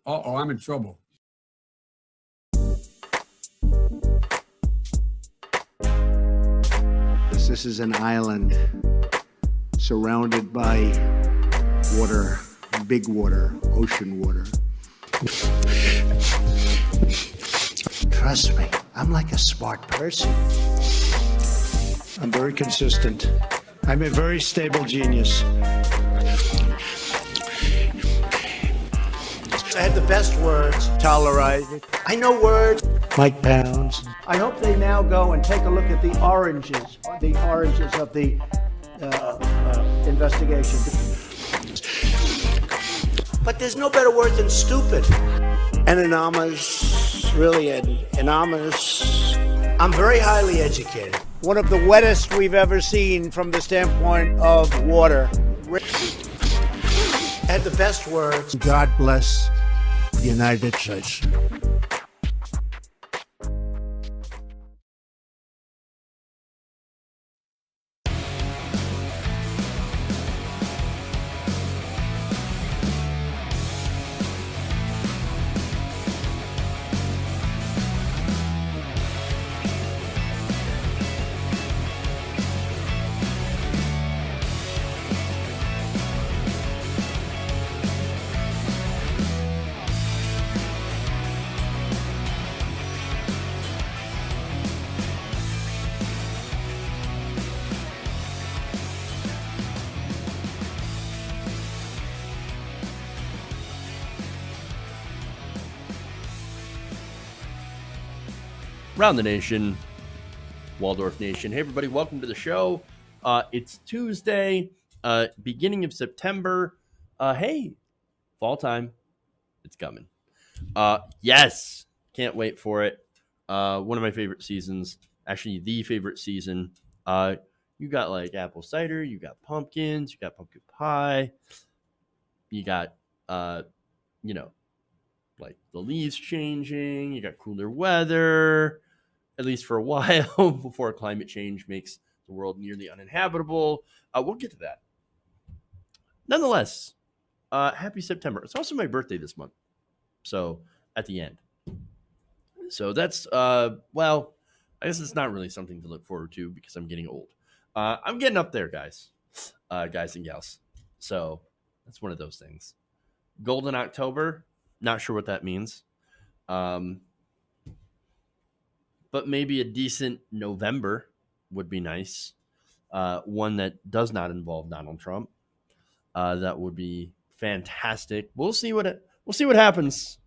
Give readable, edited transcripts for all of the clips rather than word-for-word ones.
Uh-oh, I'm in trouble. This is an island surrounded by water, big water, ocean water. Trust me, I'm like a smart person. I'm very consistent. I'm a very stable genius. I had the best words. Tolerizing. I know words. Mike Pounds. I hope they now go and take a look at the oranges of the investigation. But there's no better word than stupid. Anonymous, really anonymous. I'm very highly educated. One of the wettest we've ever seen from the standpoint of water. Had the best words. God bless the United States. Around the nation, Waldorf Nation. Hey, everybody, welcome to the show. It's Tuesday, beginning of September. Hey, fall time. It's coming. Yes, can't wait for it. One of my favorite seasons, actually the favorite season. You got like apple cider, you got pumpkins, you got pumpkin pie, you got, like the leaves changing, you got cooler weather, at least for a while, before climate change makes the world nearly uninhabitable. We'll get to that. Nonetheless, happy September. It's also my birthday this month. So at the end. So that's, well, I guess it's not really something to look forward to because I'm getting old. I'm getting up there, guys and gals. So that's one of those things. Golden October. Not sure what that means. But maybe a decent November would be nice. One that does not involve Donald Trump. That would be fantastic. We'll see what happens.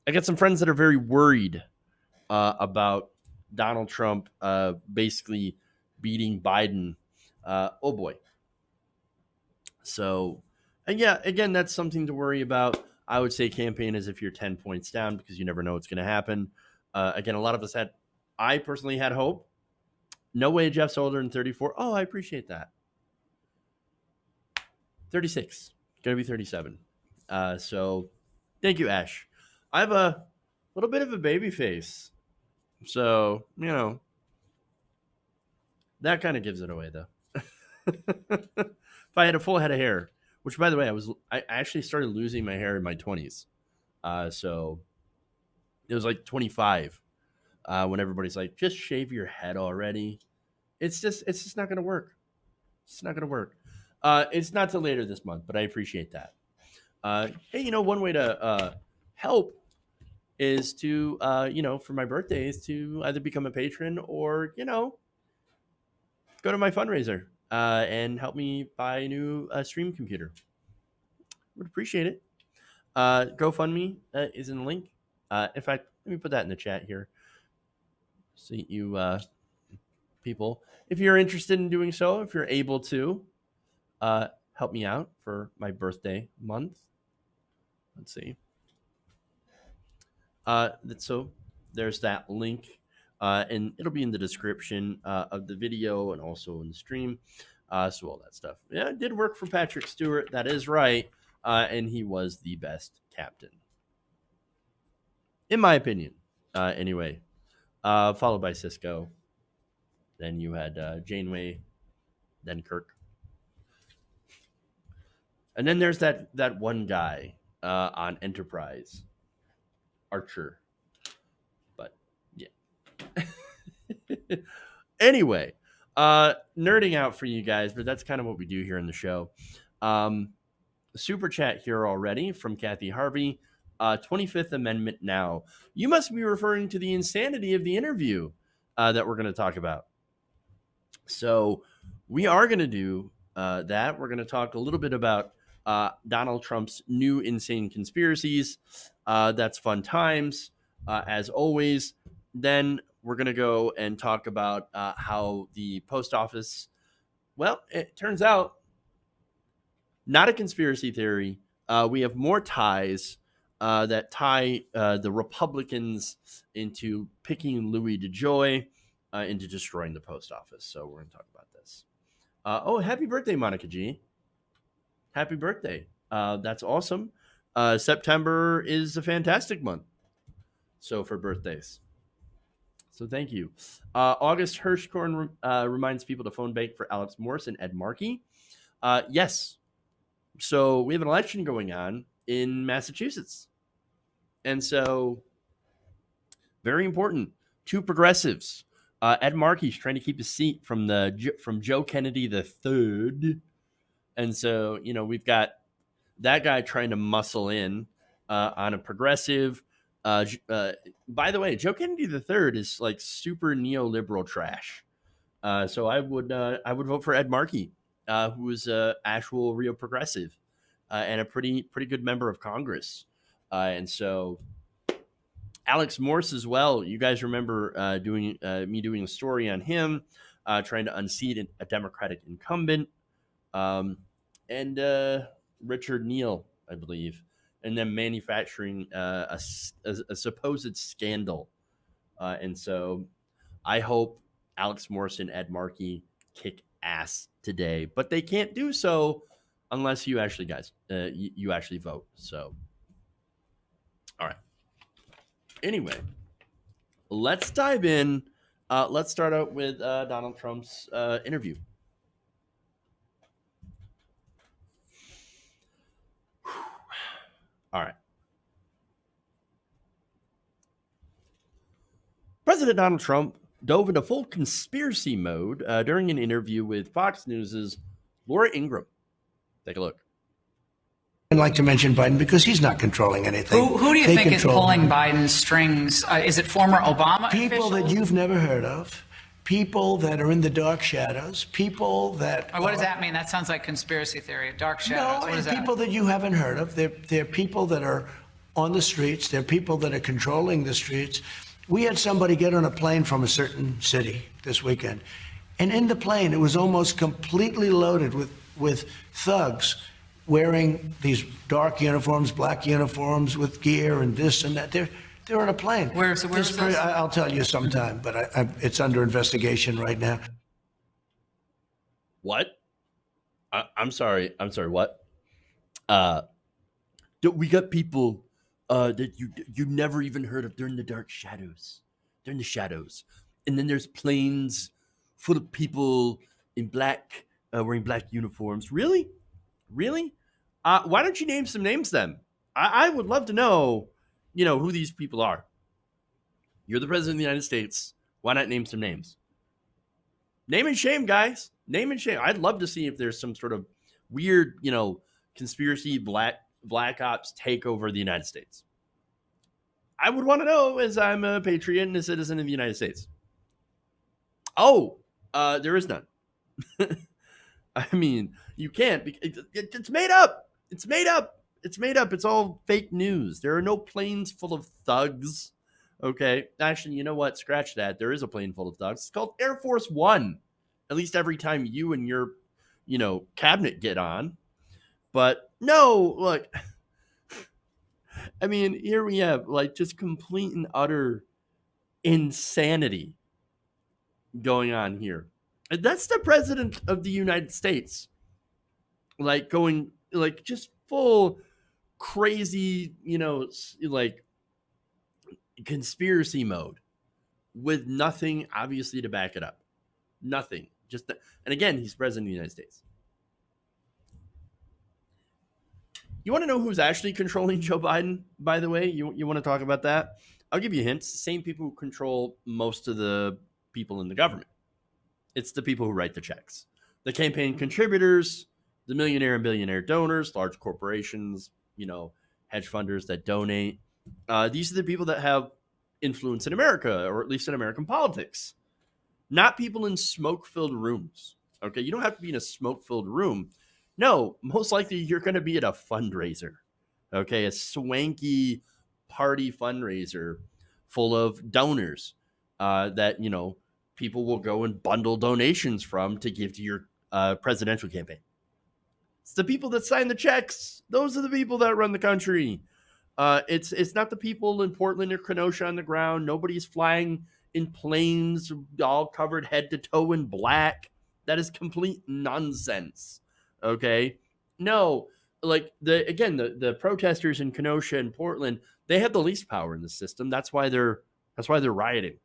I got some friends that are very worried about Donald Trump basically beating Biden. Oh boy. So, and yeah, again, that's something to worry about. I would say campaign as if you're 10 points down because you never know what's going to happen. Again, a lot of us I personally had hope. No way Jeff's older than 34. Oh, I appreciate that. 36. Going to be 37. So thank you, Ash. I have a little bit of a baby face. So, that kind of gives it away, though. If I had a full head of hair, which, by the way, I actually started losing my hair in my 20s. So it was like 25 when everybody's like, just shave your head already. It's just not going to work. It's not going to work. It's not till later this month, but I appreciate that. Hey, one way to help is to, for my birthday is to either become a patron or, go to my fundraiser and help me buy a new stream computer. Would appreciate it. GoFundMe is in the link. In fact, let me put that in the chat here. So you people, if you're interested in doing so, if you're able to, help me out for my birthday month. Let's see. So there's that link, and it'll be in the description of the video and also in the stream. So all that stuff. Yeah, it did work for Patrick Stewart. That is right. And he was the best captain, in my opinion. Anyway, followed by Cisco. Then you had Janeway, then Kirk. And then there's that one guy on Enterprise Archer. But yeah. Anyway, nerding out for you guys, but that's kind of what we do here in the show. Super chat here already from Kathy Harvey. 25th Amendment now. You must be referring to the insanity of the interview that we're going to talk about. So we are going to do that. We're going to talk a little bit about Donald Trump's new insane conspiracies. That's fun times, as always. Then we're going to go and talk about how the post office, well, it turns out, not a conspiracy theory. We have more ties that tie the Republicans into picking Louis DeJoy into destroying the post office. So we're going to talk about this. Happy birthday, Monica G. Happy birthday. That's awesome. September is a fantastic month. So for birthdays. So thank you. August Hirschkorn reminds people to phone bank for Alex Morris and Ed Markey. Yes. So we have an election going on in Massachusetts. And so very important. Two progressives. Ed Markey's trying to keep his seat from Joe Kennedy III. And so, we've got that guy trying to muscle in on a progressive. By the way, Joe Kennedy III is like super neoliberal trash. So I would vote for Ed Markey, who is a actual real progressive and a pretty good member of Congress. And so Alex Morse as well. You guys remember doing a story on him trying to unseat a Democratic incumbent, and Richard Neal, I believe, and then manufacturing a supposed scandal. And so I hope Alex Morse and Ed Markey kick ass today, but they can't do so unless you actually you actually vote. So, all right. Anyway, let's dive in. Let's start out with Donald Trump's interview. All right. President Donald Trump dove into full conspiracy mode during an interview with Fox News' Laura Ingraham. Take a look. I'd like to mention Biden because he's not controlling anything. Who do you think is pulling Biden's strings? Is it former Obama people officials? that you've never heard of, people that are in the dark shadows, people that... What does that mean? That sounds like conspiracy theory. Dark shadows. No, what is people that you haven't heard of. They're people that are on the streets. They're people that are controlling the streets. We had somebody get on a plane from a certain city this weekend, and in the plane, it was almost completely loaded with thugs wearing these dark uniforms, black uniforms with gear and this and that. They're on a plane. Where's this? I'll tell you sometime, but it's under investigation right now. What? I'm sorry. What? We got people that you never even heard of. They're in the dark shadows. They're in the shadows. And then there's planes full of people in black, wearing black uniforms. Really? Why don't you name some names then? I would love to know, who these people are. You're the president of the United States. Why not name some names? Name and shame, guys. Name and shame. I'd love to see if there's some sort of weird, conspiracy black ops take over the United States. I would want to know, as I'm a patriot and a citizen of the United States. Oh, there is none. I mean, you can't. It's made up. It's made up. It's all fake news. There are no planes full of thugs. Okay. Actually, you know what? Scratch that. There is a plane full of thugs. It's called Air Force One. At least every time you and your, cabinet get on. But no, look. I mean, here we have just complete and utter insanity going on here. And that's the president of the United States. Going just full crazy, conspiracy mode with nothing obviously to back it up. Nothing. And again, he's president of the United States. You want to know who's actually controlling Joe Biden, by the way? You want to talk about that? I'll give you hints. The same people who control most of the people in the government. It's the people who write the checks. The campaign contributors, the millionaire and billionaire donors, large corporations, hedge funders that donate. These are the people that have influence in America, or at least in American politics. Not people in smoke-filled rooms. Okay, you don't have to be in a smoke-filled room. No, most likely you're going to be at a fundraiser. Okay, a swanky party fundraiser full of donors that people will go and bundle donations from to give to your presidential campaign. It's the people that sign the checks. Those are the people that run the country. It's not the people in Portland or Kenosha on the ground. Nobody's flying in planes all covered head to toe in black. That is complete nonsense. Okay? No, like the protesters in Kenosha and Portland, they have the least power in the system. That's why they're rioting.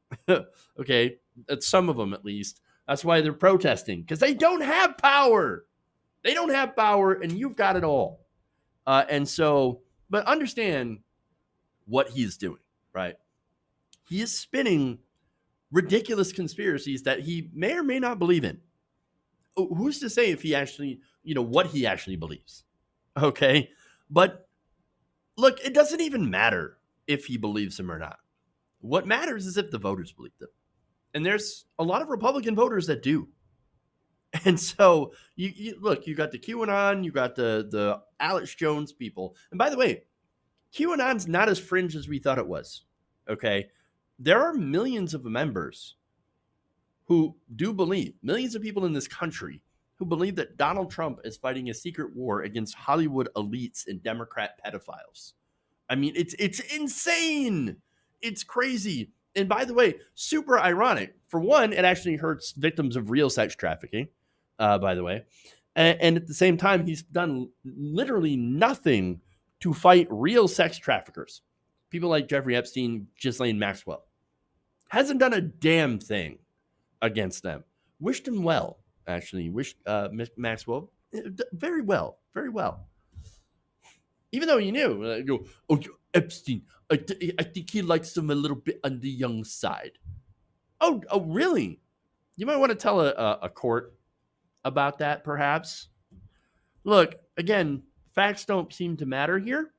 Okay? Some of them at least. That's why they're protesting, because they don't have power. They don't have power, and you've got it all. But understand what he's doing, right? He is spinning ridiculous conspiracies that he may or may not believe in. Who's to say if he actually, what he actually believes? Okay. But look, it doesn't even matter if he believes him or not. What matters is if the voters believe them. And there's a lot of Republican voters that do. And so you look, you got the QAnon, you got the Alex Jones people. And by the way, QAnon's not as fringe as we thought it was. Okay. There are millions of members who do believe, millions of people in this country who believe that Donald Trump is fighting a secret war against Hollywood elites and Democrat pedophiles. I mean, it's insane. It's crazy. And by the way, super ironic. For one, it actually hurts victims of real sex trafficking, by the way. And at the same time, he's done literally nothing to fight real sex traffickers. People like Jeffrey Epstein, Ghislaine Maxwell. Hasn't done a damn thing against them. Wished him well, actually. Wished Maxwell very well. Very well. Even though you knew, Epstein, I think he likes him a little bit on the young side. Oh, really? You might want to tell a court about that, perhaps. Look, again, facts don't seem to matter here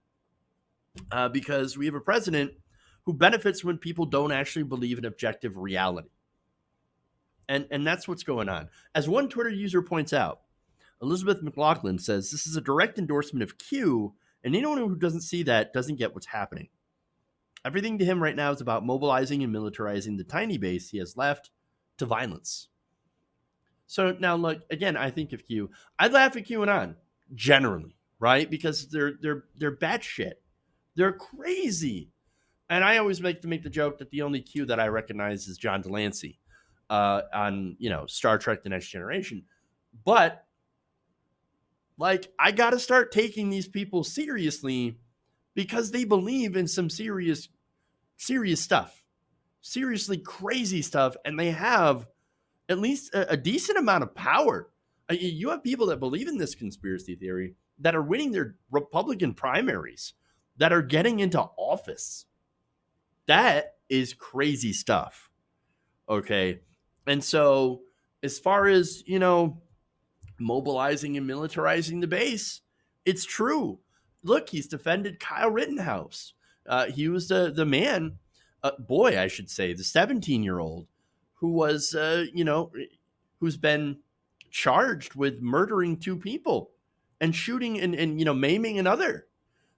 because we have a president who benefits when people don't actually believe in objective reality. And that's what's going on. As one Twitter user points out, Elizabeth McLaughlin says, this is a direct endorsement of Q, and anyone who doesn't see that doesn't get what's happening. Everything to him right now is about mobilizing and militarizing the tiny base he has left to violence. So now, look, again, I think of Q. I'd laugh at QAnon, generally, right? Because they're batshit. They're crazy. And I always like to make the joke that the only Q that I recognize is John Delancey on, Star Trek The Next Generation. But, like, I got to start taking these people seriously because they believe in some serious stuff, seriously crazy stuff, and they have at least a decent amount of power. You have people that believe in this conspiracy theory that are winning their Republican primaries, that are getting into office. That is crazy stuff. Okay. And so as far as, mobilizing and militarizing the base, it's true. Look, he's defended Kyle Rittenhouse. He was the man, boy, I should say, the 17-year-old who was, who's been charged with murdering 2 people and shooting and maiming another.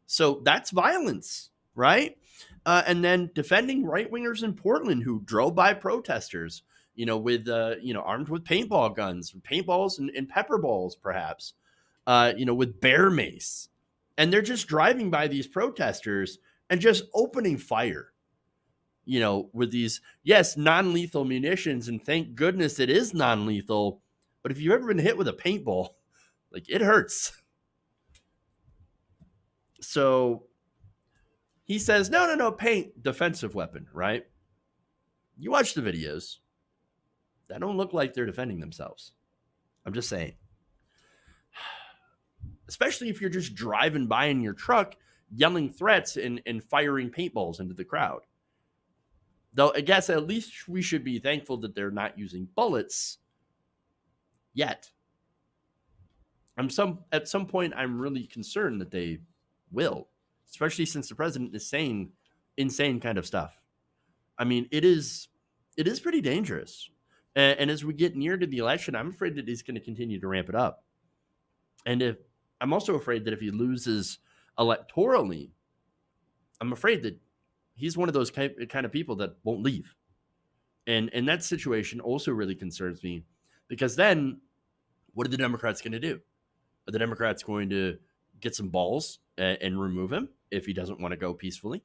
So that's violence, right? And then defending right-wingers in Portland who drove by protesters, with, armed with paintball guns, paintballs and pepper balls, perhaps, with bear mace. And they're just driving by these protesters and just opening fire, with these, yes, non-lethal munitions. And thank goodness it is non-lethal. But if you've ever been hit with a paintball, like, it hurts. So he says, no, paint, defensive weapon, right? You watch the videos. That don't look like they're defending themselves. I'm just saying. especially if you're just driving by in your truck, yelling threats and firing paintballs into the crowd. Though I guess at least we should be thankful that they're not using bullets yet. At some point, I'm really concerned that they will, especially since the president is saying insane kind of stuff. I mean, it is pretty dangerous. And as we get near to the election, I'm afraid that he's going to continue to ramp it up. And I'm also afraid that if he loses electorally, I'm afraid that he's one of those kind of people that won't leave. And that situation also really concerns me, because then what are the Democrats going to do? Are the Democrats going to get some balls and remove him if he doesn't want to go peacefully?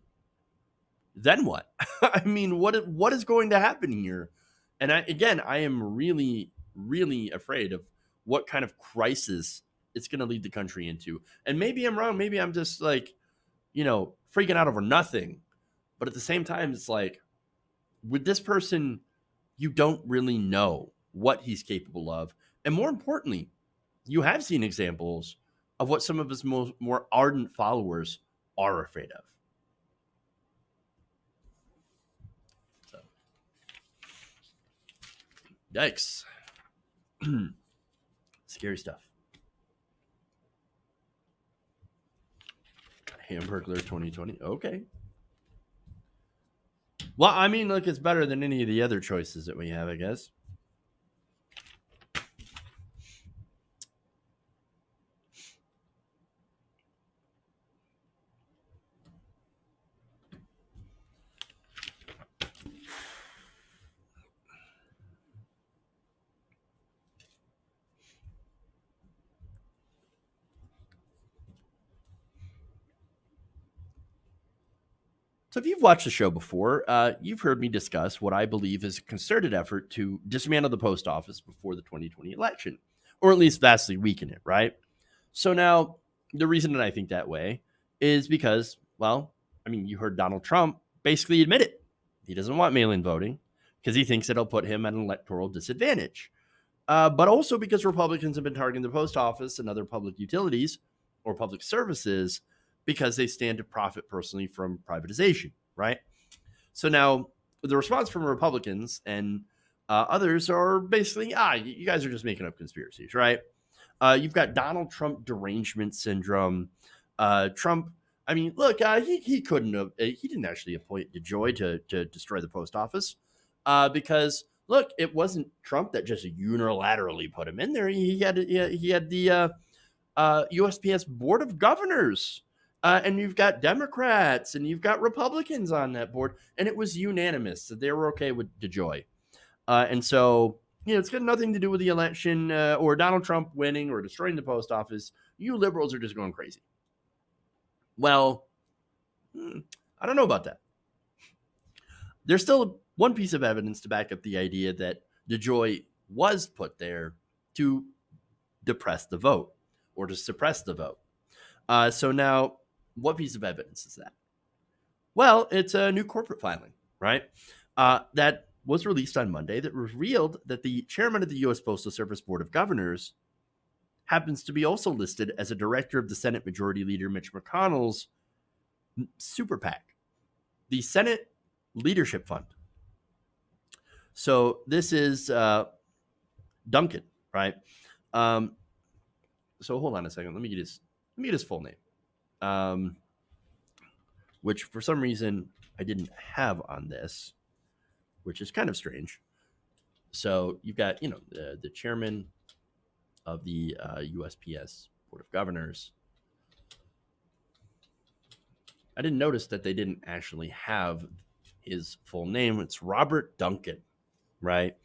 Then what? I mean, what is going to happen here? And I am really, really afraid of what kind of crisis it's going to lead the country into. And maybe I'm wrong. Maybe I'm just like, freaking out over nothing. But at the same time, it's like, with this person, you don't really know what he's capable of. And more importantly, you have seen examples of what some of his more ardent followers are afraid of. So, yikes. Scary stuff. Hamburglar 2020. Okay. Well, I mean, look, it's better than any of the other choices that we have, I guess. So if you've watched the show before, you've heard me discuss what I believe is a concerted effort to dismantle the post office before the 2020 election, or at least vastly weaken it, right? So now, the reason that I think that way is because, well, I mean, you heard Donald Trump basically admit it. He doesn't want mail-in voting because he thinks it'll put him at an electoral disadvantage. But also because Republicans have been targeting the post office and other public utilities or public services because they stand to profit personally from privatization, right? So now the response from Republicans and others are basically, you guys are just making up conspiracies, right? You've got Donald Trump derangement syndrome. Trump, I mean, look, he couldn't have, he didn't actually appoint DeJoy to destroy the post office because, look, it wasn't Trump that just unilaterally put him in there. He had the USPS Board of Governors. And you've got Democrats and you've got Republicans on that board. And it was unanimous that they were okay with DeJoy. And so, it's got nothing to do with the election or Donald Trump winning or destroying the post office. You liberals are just going crazy. Well, I don't know about that. There's still one piece of evidence to back up the idea that DeJoy was put there to depress the vote or to suppress the vote. So now, what piece of evidence is that? Well, it's a new corporate filing, right? That was released on Monday that revealed that the chairman of the U.S. Postal Service Board of Governors happens to be also listed as a director of the Senate Majority Leader Mitch McConnell's super PAC, the Senate Leadership Fund. So this is Duncan, right? So hold on a second. Let me get his full name, which for some reason I didn't have on this, which is kind of strange. So you've got, the chairman of the USPS Board of Governors. I didn't notice that they didn't actually have his full name. It's Robert Duncan, right?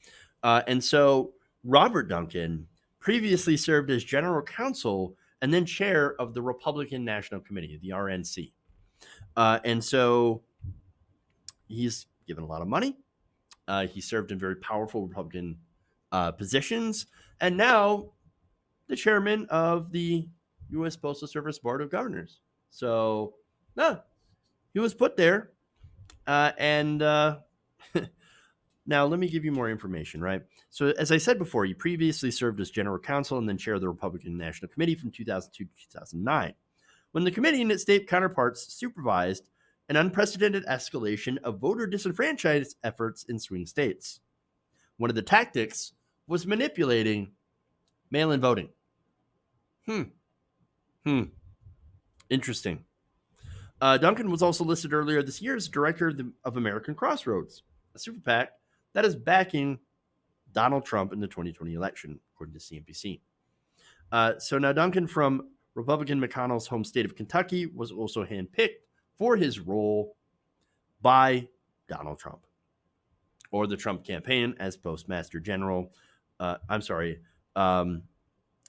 And so Robert Duncan previously served as general counsel and then chair of the Republican National Committee, the RNC. And so he's given a lot of money. He served in very powerful Republican positions. And now the chairman of the U.S. Postal Service Board of Governors. So, no, he was put there. And Now, let me give you more information, right? So, as I said before, he previously served as general counsel and then chair of the Republican National Committee from 2002 to 2009, when the committee and its state counterparts supervised an unprecedented escalation of voter disenfranchisement efforts in swing states. One of the tactics was manipulating mail-in voting. Interesting. Duncan was also listed earlier this year as director of American Crossroads, a super PAC that is backing Donald Trump in the 2020 election, according to CNBC. So now Duncan from Republican McConnell's home state of Kentucky was also handpicked for his role by Donald Trump, or the Trump campaign, as Postmaster General.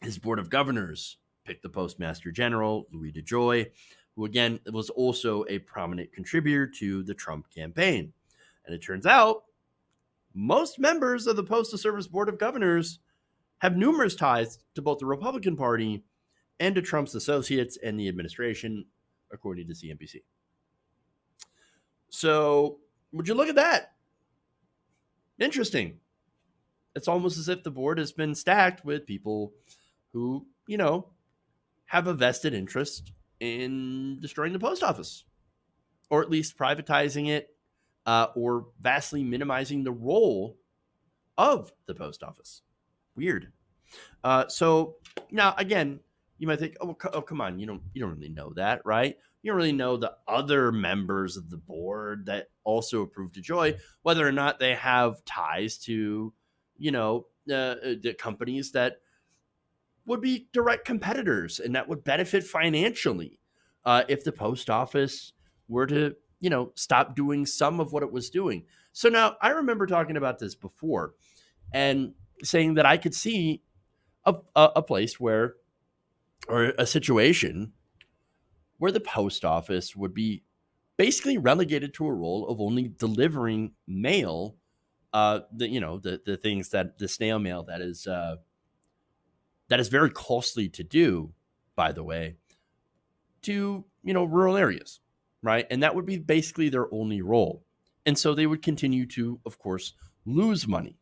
His board of governors picked the Postmaster General, Louis DeJoy, who again was also a prominent contributor to the Trump campaign. And it turns out most members of the Postal Service Board of Governors have numerous ties to both the Republican Party and to Trump's associates and the administration, according to CNBC. So, would you look at that? Interesting. It's almost as if the board has been stacked with people who, have a vested interest in destroying the post office, or at least privatizing it, or vastly minimizing the role of the post office. Weird. So now, again, you might think, oh, come on, you don't really know that, right? You don't really know the other members of the board that also approved DeJoy, whether or not they have ties to, the companies that would be direct competitors and that would benefit financially if the post office were to, stop doing some of what it was doing. So now I remember talking about this before and saying that I could see a place where, or a situation where the post office would be basically relegated to a role of only delivering mail, the things that the snail mail that is very costly to do, by the way, to, rural areas, right? And that would be basically their only role. And so they would continue to, of course, lose money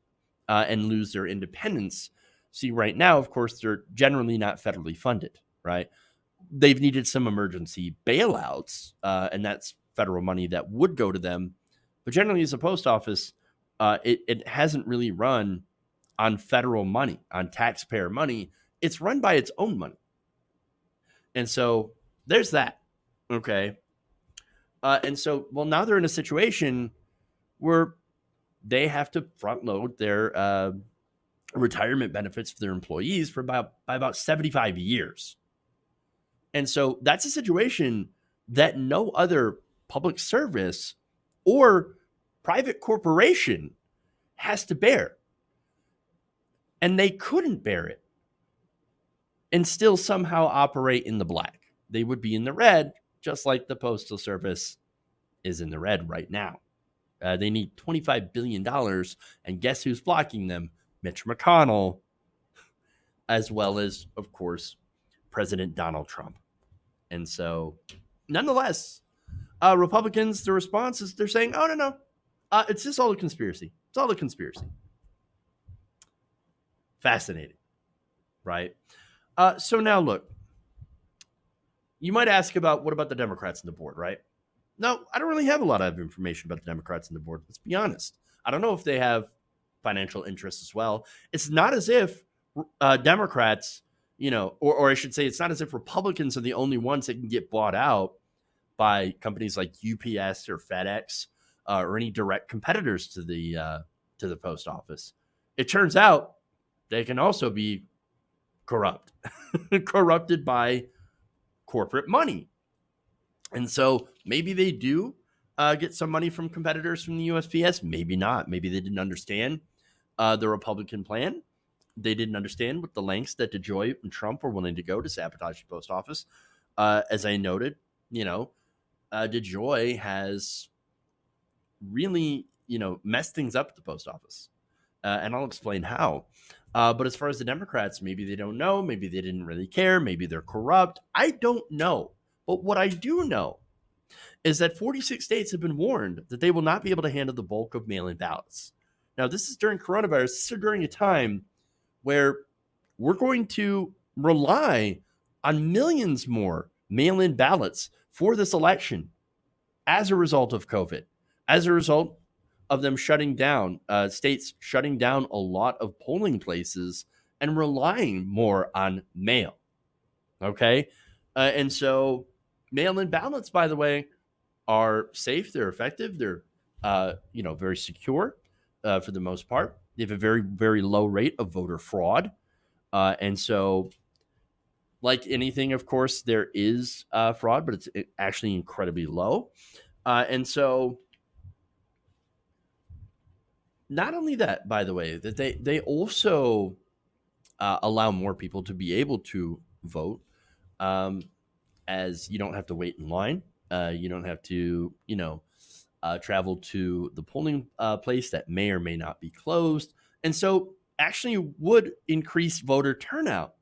and lose their independence. See, right now, of course, they're generally not federally funded, right? They've needed some emergency bailouts, and that's federal money that would go to them. But generally, as a post office, it hasn't really run on federal money, on taxpayer money. It's run by its own money. And so there's that. Okay. And so, well, now they're in a situation where they have to front load their retirement benefits for their employees by about 75 years. And so that's a situation that no other public service or private corporation has to bear. And they couldn't bear it and still somehow operate in the black. They would be in the red, just like the Postal Service is in the red right now. They need $25 billion. And guess who's blocking them? Mitch McConnell, as well as, of course, President Donald Trump. And so, nonetheless, Republicans, the response is they're saying, oh, no. It's just all a conspiracy. It's all a conspiracy. Fascinating, right? So now, look, you might ask what about the Democrats on the board, right? No, I don't really have a lot of information about the Democrats on the board. Let's be honest. I don't know if they have financial interests as well. It's not as if Democrats, or I should say, it's not as if Republicans are the only ones that can get bought out by companies like UPS or FedEx or any direct competitors to the post office. It turns out they can also be corrupted by corporate money. And so maybe they do get some money from competitors from the USPS. Maybe not. Maybe they didn't understand the Republican plan. They didn't understand what the lengths that DeJoy and Trump were willing to go to sabotage the post office. As I noted, DeJoy has really, messed things up at the post office. And I'll explain how. But as far as the Democrats, maybe they don't know. Maybe they didn't really care. Maybe they're corrupt. I don't know. But what I do know is that 46 states have been warned that they will not be able to handle the bulk of mail-in ballots. Now, this is during coronavirus. This is during a time where we're going to rely on millions more mail-in ballots for this election as a result of COVID, as a result of them shutting down, states shutting down a lot of polling places and relying more on mail. Okay. And so mail-in ballots, by the way, are safe, they're effective, they're very secure for the most part. They have a very, very low rate of voter fraud. And so, like anything, of course, there is fraud, but it's actually incredibly low. And so, not only that, by the way, that they also allow more people to be able to vote, as you don't have to wait in line. You don't have to, travel to the polling place that may or may not be closed. And so, actually, would increase voter turnout,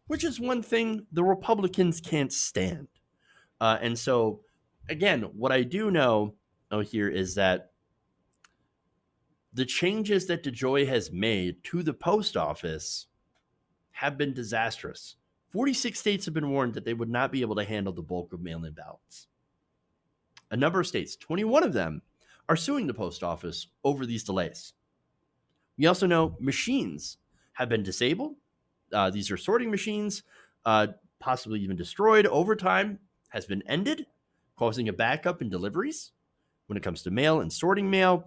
which is one thing the Republicans can't stand. And so, again, what I do know here is that the changes that DeJoy has made to the post office have been disastrous. 46 states have been warned that they would not be able to handle the bulk of mail-in ballots. A number of states, 21 of them, are suing the post office over these delays. We also know machines have been disabled. These are sorting machines, possibly even destroyed. Overtime has been ended, causing a backup in deliveries when it comes to mail and sorting mail,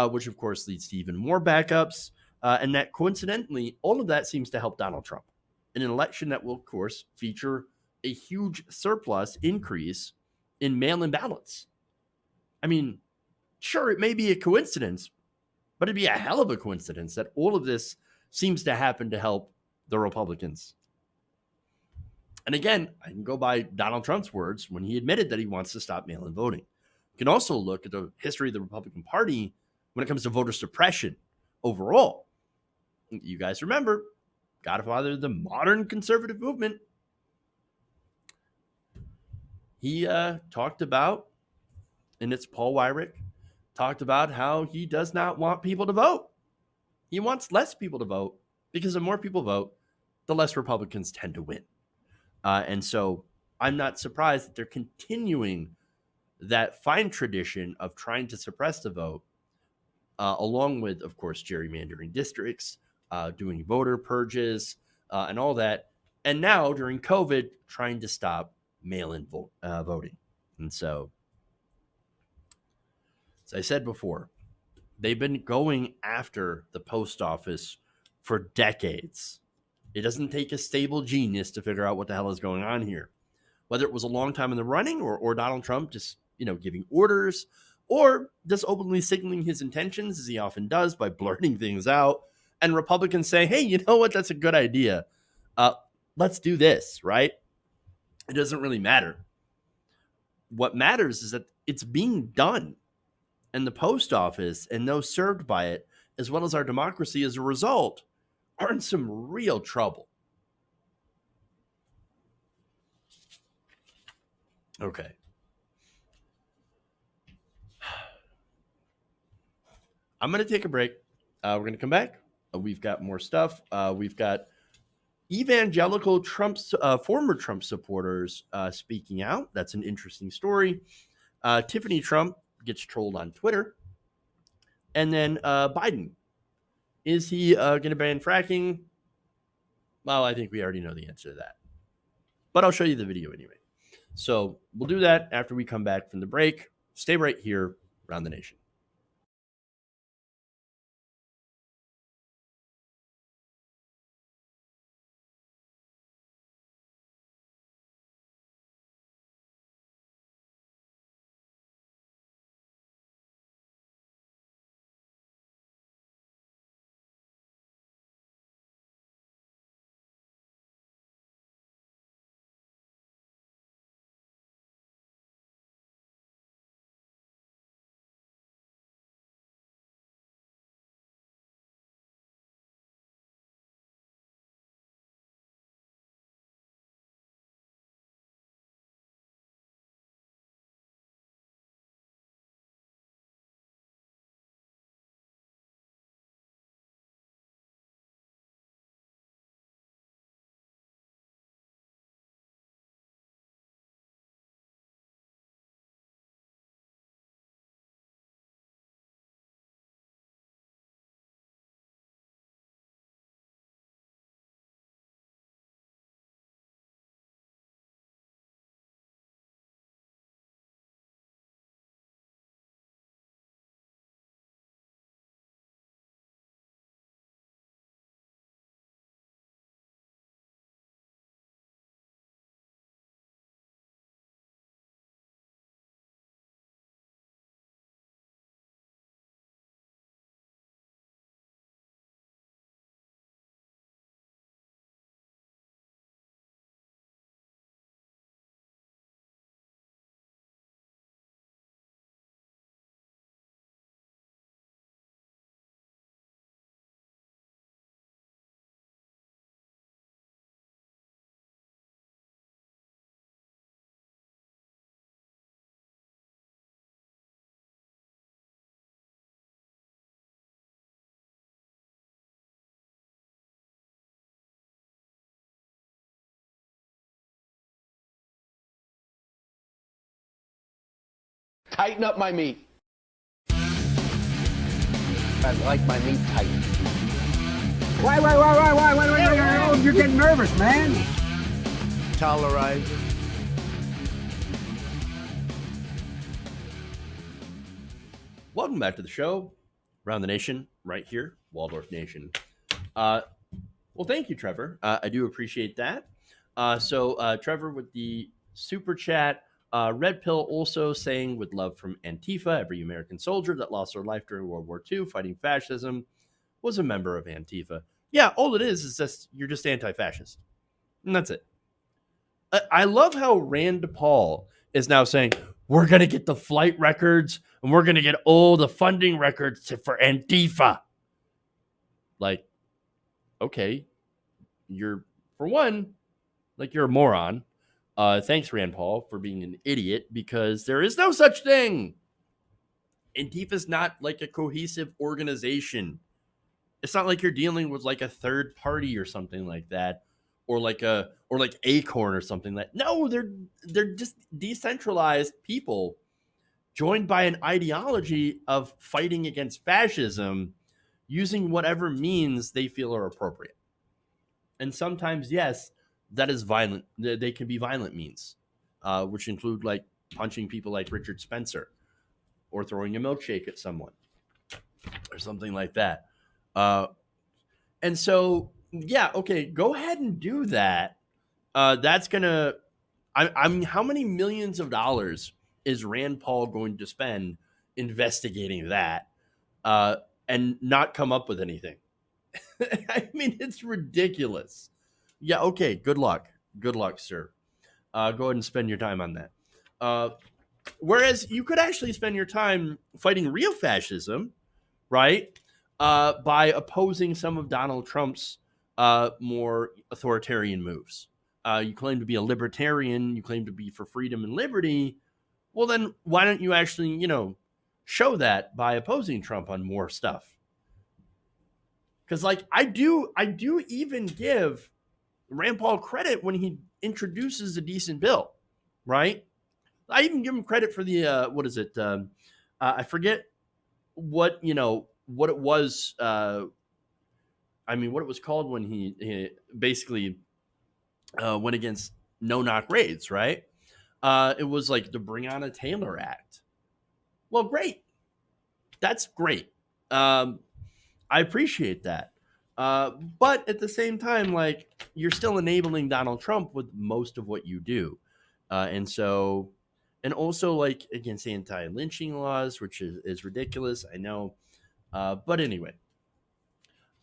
which of course leads to even more backups. And that coincidentally, all of that seems to help Donald Trump in an election that will, of course, feature a huge surplus increase in mail-in ballots. I mean, sure, it may be a coincidence, but it'd be a hell of a coincidence that all of this seems to happen to help the Republicans. And again, I can go by Donald Trump's words when he admitted that he wants to stop mail-in voting. You can also look at the history of the Republican Party when it comes to voter suppression overall. You guys remember, godfather of the modern conservative movement, he talked about, and it's Paul Weyrich, talked about how he does not want people to vote. He wants less people to vote because the more people vote, the less Republicans tend to win. And so I'm not surprised that they're continuing that fine tradition of trying to suppress the vote, along with, of course, gerrymandering districts, doing voter purges, and all that. And now, during COVID, trying to stop mail-in voting. And so, as I said before, they've been going after the post office for decades. It doesn't take a stable genius to figure out what the hell is going on here. Whether it was a long time in the running or Donald Trump just, giving orders or just openly signaling his intentions, as he often does by blurting things out, and Republicans say, hey, you know what? That's a good idea. Let's do this, right? It doesn't really matter. What matters is that it's being done. And the post office and those served by it, as well as our democracy as a result, are in some real trouble. Okay. I'm going to take a break. We're going to come back. We've got more stuff. We've got evangelical former Trump supporters speaking out. That's an interesting story. Tiffany Trump gets trolled on Twitter. And then Biden. Is he going to ban fracking? Well, I think we already know the answer to that. But I'll show you the video anyway. So we'll do that after we come back from the break. Stay right here around the nation. tighten up my meat. I like my meat tight. Why? You're getting nervous, man. Tolerizer. Welcome back to the show, Around the Nation, right here, Waldorf Nation. Well, thank you, Trevor. I do appreciate that. So Trevor with the super chat. Red Pill also saying, with love from Antifa, every American soldier that lost their life during World War II fighting fascism was a member of Antifa. Yeah, all it is just you're just anti-fascist. And that's it. I love how Rand Paul is now saying, we're going to get the flight records and we're going to get all the funding records for Antifa. Like, okay, you're, for one, like you're a moron. Thanks, Rand Paul, for being an idiot, because there is no such thing. Antifa is not like a cohesive organization. It's not like you're dealing with like a third party or something like that, or like Acorn or something like. No, they're just decentralized people joined by an ideology of fighting against fascism, using whatever means they feel are appropriate. And sometimes, yes, that is violent. They can be violent means, which include like punching people like Richard Spencer, or throwing a milkshake at someone, or something like that. And so, yeah, okay, go ahead and do that. That's gonna. I'm. How many millions of dollars is Rand Paul going to spend investigating that, and not come up with anything? I mean, it's ridiculous. Yeah, okay, good luck. Good luck, sir. Go ahead and spend your time on that. Whereas you could actually spend your time fighting real fascism, right? By opposing some of Donald Trump's more authoritarian moves. You claim to be a libertarian. You claim to be for freedom and liberty. Well, then why don't you actually, show that by opposing Trump on more stuff? Because, like, I do even give Rand Paul credit when he introduces a decent bill, right? I even give him credit for the what is it? I forget what it was. What it was called when he basically went against no-knock raids, right? It was like the Breonna Taylor Act. Well, great. That's great. I appreciate that. But at the same time, like, you're still enabling Donald Trump with most of what you do. And also, like, against anti-lynching laws, which is ridiculous, I know. But anyway,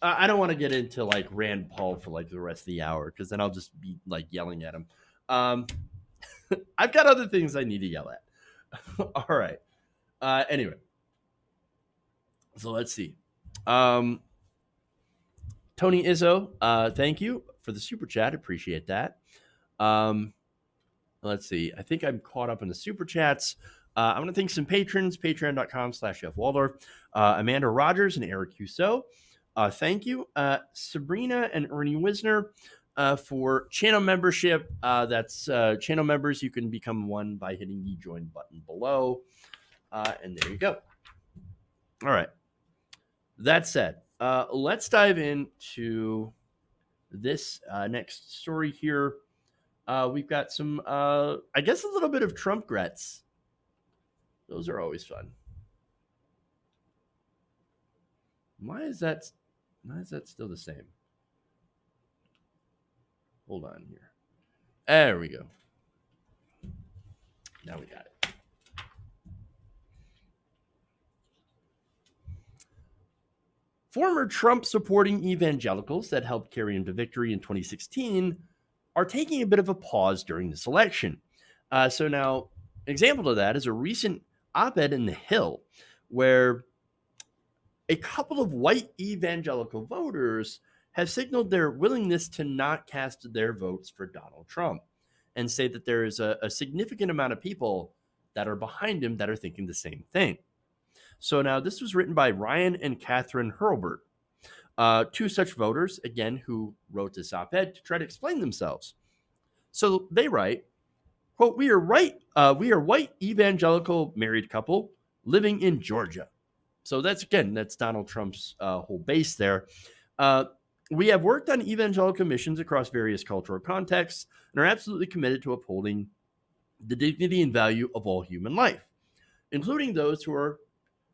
I don't want to get into, like, Rand Paul for, like, the rest of the hour, because then I'll just be, like, yelling at him. I've got other things I need to yell at. All right. Anyway. So let's see. Tony Izzo, thank you for the super chat. Appreciate that. Let's see. I think I'm caught up in the super chats. I want to thank some patrons, patreon.com/Jeff Waldorf, Amanda Rogers and Eric Husso. Thank you. Sabrina and Ernie Wisner for channel membership. That's channel members. You can become one by hitting the join button below. And there you go. All right. That said, let's dive into this next story here. We've got some, I guess, a little bit of Trump grets. Those are always fun. Why is that still the same? Hold on here. There we go. Now we got it. Former Trump-supporting evangelicals that helped carry him to victory in 2016 are taking a bit of a pause during this election. So now, an example of that is a recent op-ed in The Hill, where a couple of white evangelical voters have signaled their willingness to not cast their votes for Donald Trump, and say that there is a significant amount of people that are behind him that are thinking the same thing. So now this was written by Ryan and Catherine Hurlbert, two such voters, again, who wrote this op-ed to try to explain themselves. So they write, quote, we are white evangelical married couple living in Georgia. So that's Donald Trump's whole base there. We have worked on evangelical missions across various cultural contexts and are absolutely committed to upholding the dignity and value of all human life, including those who are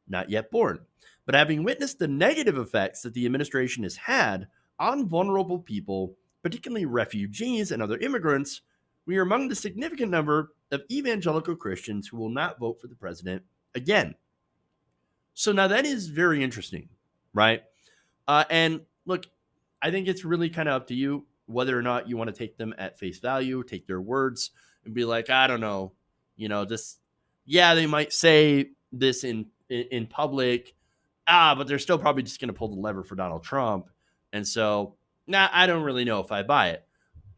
not yet born. But having witnessed the negative effects that the administration has had on vulnerable people, particularly refugees and other immigrants, we are among the significant number of evangelical Christians who will not vote for the president again. So now that is very interesting, right? And look, I think it's really kind of up to you whether or not you want to take them at face value, take their words, and be like, I don't know, this. Yeah, they might say this in public, but they're still probably just going to pull the lever for Donald Trump, and so I don't really know if I buy it.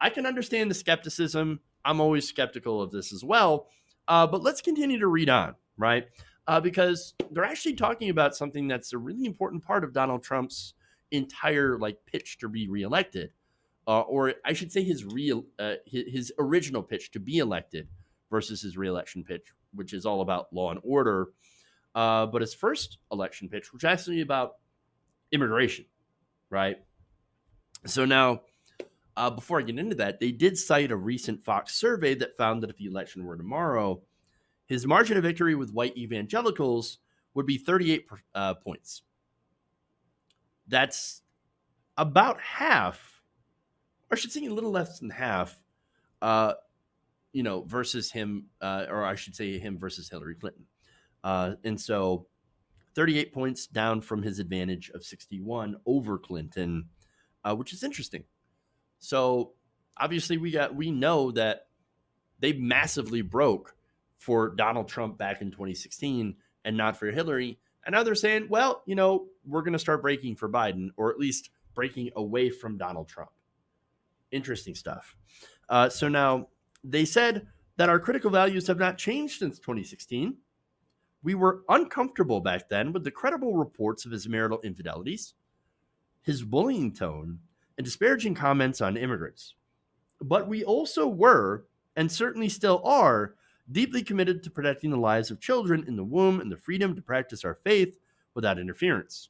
I can understand the skepticism. I'm always skeptical of this as well, but let's continue to read on, right? Because they're actually talking about something that's a really important part of Donald Trump's entire pitch to be reelected, or I should say his original pitch to be elected versus his reelection pitch, which is all about law and order. But his first election pitch, which is actually about immigration, right? So now, before I get into that, they did cite a recent Fox survey that found that if the election were tomorrow, his margin of victory with white evangelicals would be 38 points. That's about half, or I should say a little less than half, versus him, or I should say him versus Hillary Clinton. And so 38 points down from his advantage of 61 over Clinton, which is interesting. So obviously we know that they massively broke for Donald Trump back in 2016 and not for Hillary. And now they're saying, well, we're going to start breaking for Biden, or at least breaking away from Donald Trump. Interesting stuff. So now they said that our critical values have not changed since 2016. We were uncomfortable back then with the credible reports of his marital infidelities, his bullying tone, and disparaging comments on immigrants. But we also were, and certainly still are, deeply committed to protecting the lives of children in the womb and the freedom to practice our faith without interference.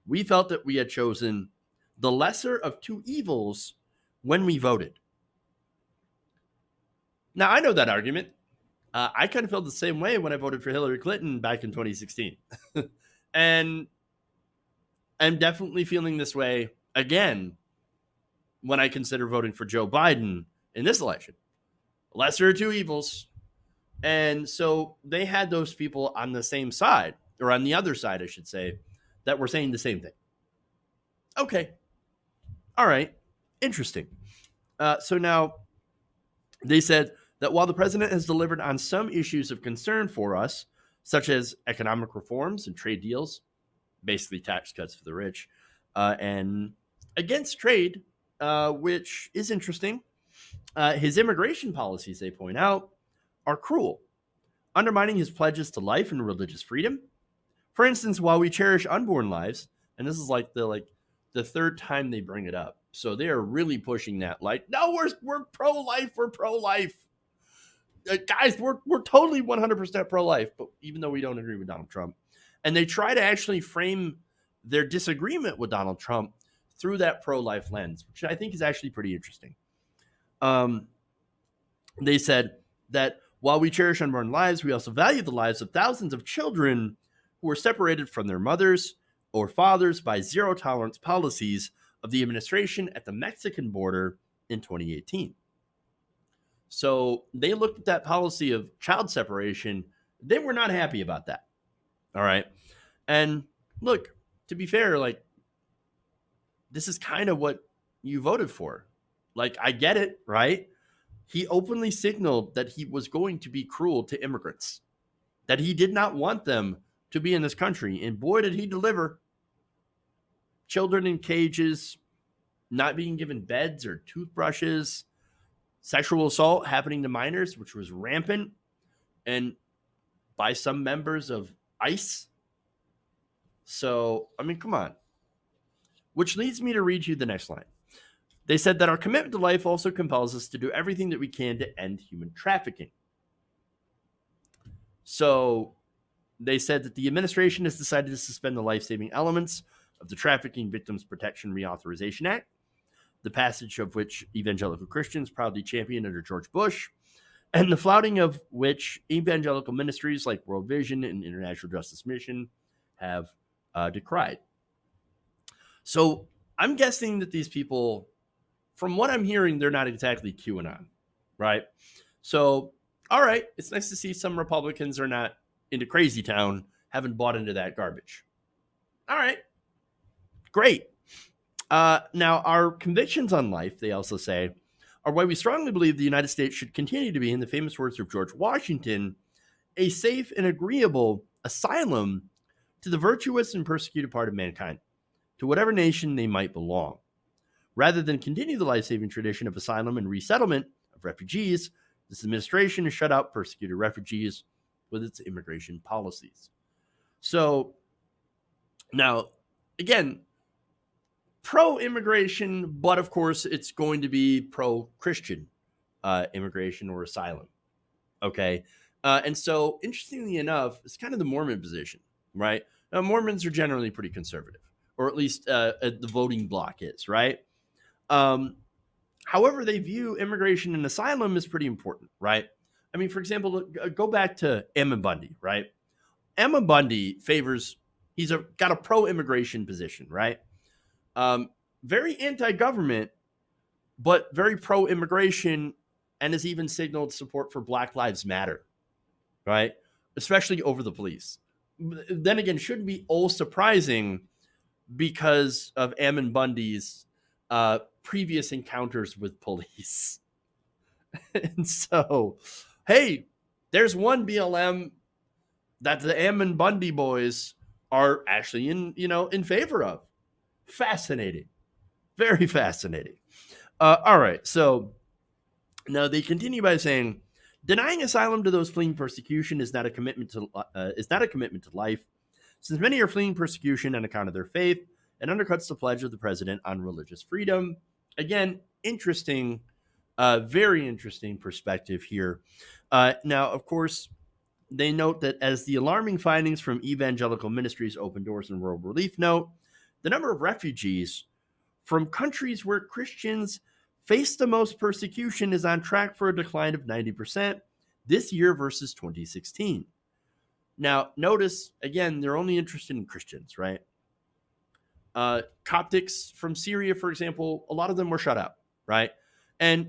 We felt that we had chosen the lesser of two evils when we voted. Now, I know that argument. I kind of felt the same way when I voted for Hillary Clinton back in 2016. And I'm definitely feeling this way again when I consider voting for Joe Biden in this election. Lesser of two evils. And so they had those people on the same side, or on the other side, I should say, that were saying the same thing. Okay. All right. Interesting. So now they said that while the president has delivered on some issues of concern for us, such as economic reforms and trade deals, basically tax cuts for the rich, and against trade, which is interesting, his immigration policies, they point out, are cruel, undermining his pledges to life and religious freedom. For instance, while we cherish unborn lives, and this is the third time they bring it up, so they are really pushing that. No, we're pro-life, we're pro-life, guys. We're totally 100% pro-life, but even though we don't agree with Donald Trump, and they try to actually frame their disagreement with Donald Trump through that pro-life lens, which I think is actually pretty interesting. They said that while we cherish unborn lives, we also value the lives of thousands of children who were separated from their mothers or fathers by zero-tolerance policies of the administration at the Mexican border in 2018. So they looked at that policy of child separation. They were not happy about that. All right. And look, to be fair, this is kind of what you voted for. I get it, right? He openly signaled that he was going to be cruel to immigrants, that he did not want them to be in this country. And boy, did he deliver. Children in cages, not being given beds or toothbrushes, sexual assault happening to minors, which was rampant, and by some members of ICE. So, I mean, come on. Which leads me to read you the next line. They said that our commitment to life also compels us to do everything that we can to end human trafficking. So they said that the administration has decided to suspend the life-saving elements of the Trafficking Victims Protection Reauthorization Act, the passage of which evangelical Christians proudly championed under George Bush, and the flouting of which evangelical ministries like World Vision and International Justice Mission have decried. So I'm guessing that these people, from what I'm hearing, they're not exactly QAnon, right? So, all right, it's nice to see some Republicans are not into crazy town, haven't bought into that garbage. All right, great. Now, our convictions on life, they also say, are why we strongly believe the United States should continue to be, in the famous words of George Washington, a safe and agreeable asylum to the virtuous and persecuted part of mankind, to whatever nation they might belong. Rather than continue the life-saving tradition of asylum and resettlement of refugees, this administration has shut out persecuted refugees with its immigration policies. So, now, again, pro-immigration, but of course it's going to be pro-Christian immigration or asylum. Okay? And so, interestingly enough, it's kind of the Mormon position, right? Now, Mormons are generally pretty conservative, or at least the voting bloc is, right? However, they view immigration and asylum as pretty important, right? I mean, for example, go back to Ammon Bundy, right? Ammon Bundy he's got a pro-immigration position, right? Very anti-government, but very pro-immigration, and has even signaled support for Black Lives Matter, right? Especially over the police. Then again, shouldn't be all surprising because of Ammon Bundy's previous encounters with police. And so, hey, there's one BLM that the Ammon Bundy boys are actually in favor of. Fascinating. Very fascinating. All right. So now they continue by saying, denying asylum to those fleeing persecution is not a commitment to life, since many are fleeing persecution on account of their faith, and undercuts the pledge of the president on religious freedom. Again, interesting, very interesting perspective here. Now, of course, they note that as the alarming findings from Evangelical Ministries Open Doors and World Relief note, the number of refugees from countries where Christians face the most persecution is on track for a decline of 90% this year versus 2016. Now, notice, again, they're only interested in Christians, right? Coptics from Syria, for example, a lot of them were shut out, right? And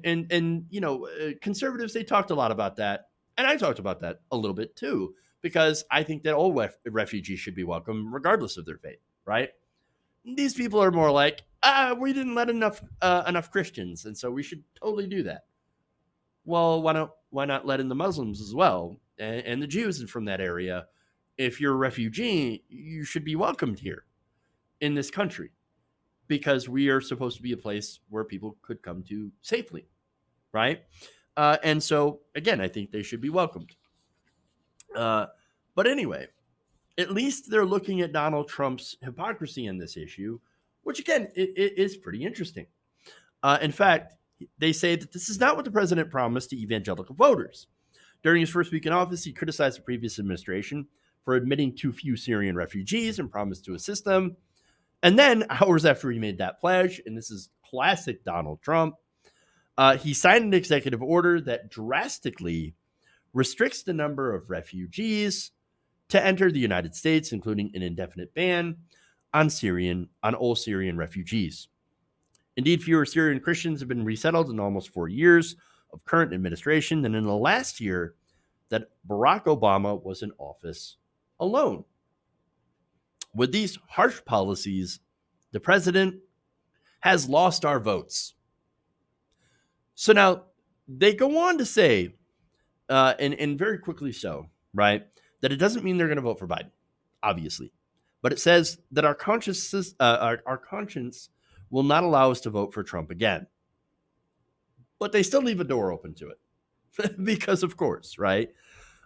conservatives, they talked a lot about that. And I talked about that a little bit too, because I think that all refugees should be welcome regardless of their faith, right? These people are more like, we didn't let enough Christians, and so we should totally do that. Well, why not let in the Muslims as well, and the Jews from that area? If you're a refugee, you should be welcomed here in this country, because we are supposed to be a place where people could come to safely, right? And so, again, I think they should be welcomed. But anyway, at least they're looking at Donald Trump's hypocrisy in this issue, which, again, it is pretty interesting. In fact, they say that this is not what the president promised to evangelical voters. During his first week in office, he criticized the previous administration for admitting too few Syrian refugees and promised to assist them. And then, hours after he made that pledge, and this is classic Donald Trump, he signed an executive order that drastically restricts the number of refugees to enter the United States, including an indefinite ban on all Syrian refugees. Indeed, fewer Syrian Christians have been resettled in almost 4 years of current administration than in the last year that Barack Obama was in office alone. With these harsh policies, the president has lost our votes. So now they go on to say, and very quickly so, right, that it doesn't mean they're going to vote for Biden, obviously. But it says that our conscience will not allow us to vote for Trump again. But they still leave a door open to it. Because, of course, right?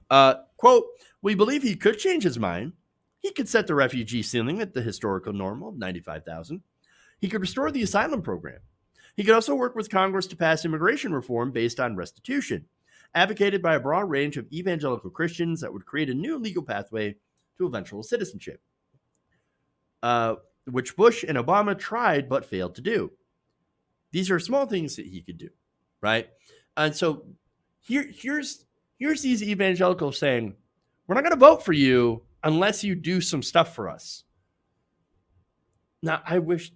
Quote, we believe he could change his mind. He could set the refugee ceiling at the historical normal of 95,000. He could restore the asylum program. He could also work with Congress to pass immigration reform based on restitution, advocated by a broad range of evangelical Christians that would create a new legal pathway to eventual citizenship, which Bush and Obama tried but failed to do. These are small things that he could do, right? And so here's these evangelicals saying, we're not going to vote for you unless you do some stuff for us. Now, I wish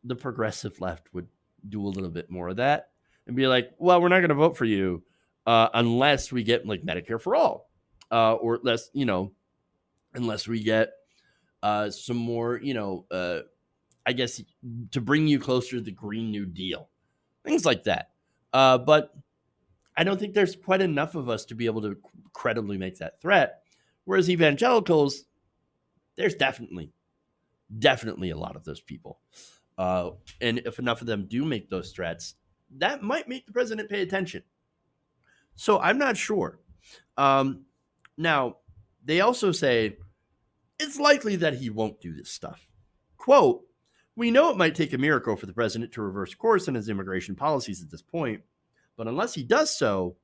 the progressive left would do a little bit more of that and be like, well, we're not going to vote for you unless we get like Medicare for all, or less, unless we get some more, I guess, to bring you closer to the Green New Deal, things like that. But I don't think there's quite enough of us to be able to credibly make that threat. Whereas evangelicals, there's definitely a lot of those people. And if enough of them do make those threats, that might make the president pay attention. So I'm not sure. Now, they also say it's likely that he won't do this stuff. Quote, we know it might take a miracle for the president to reverse course in his immigration policies at this point, but unless he does so,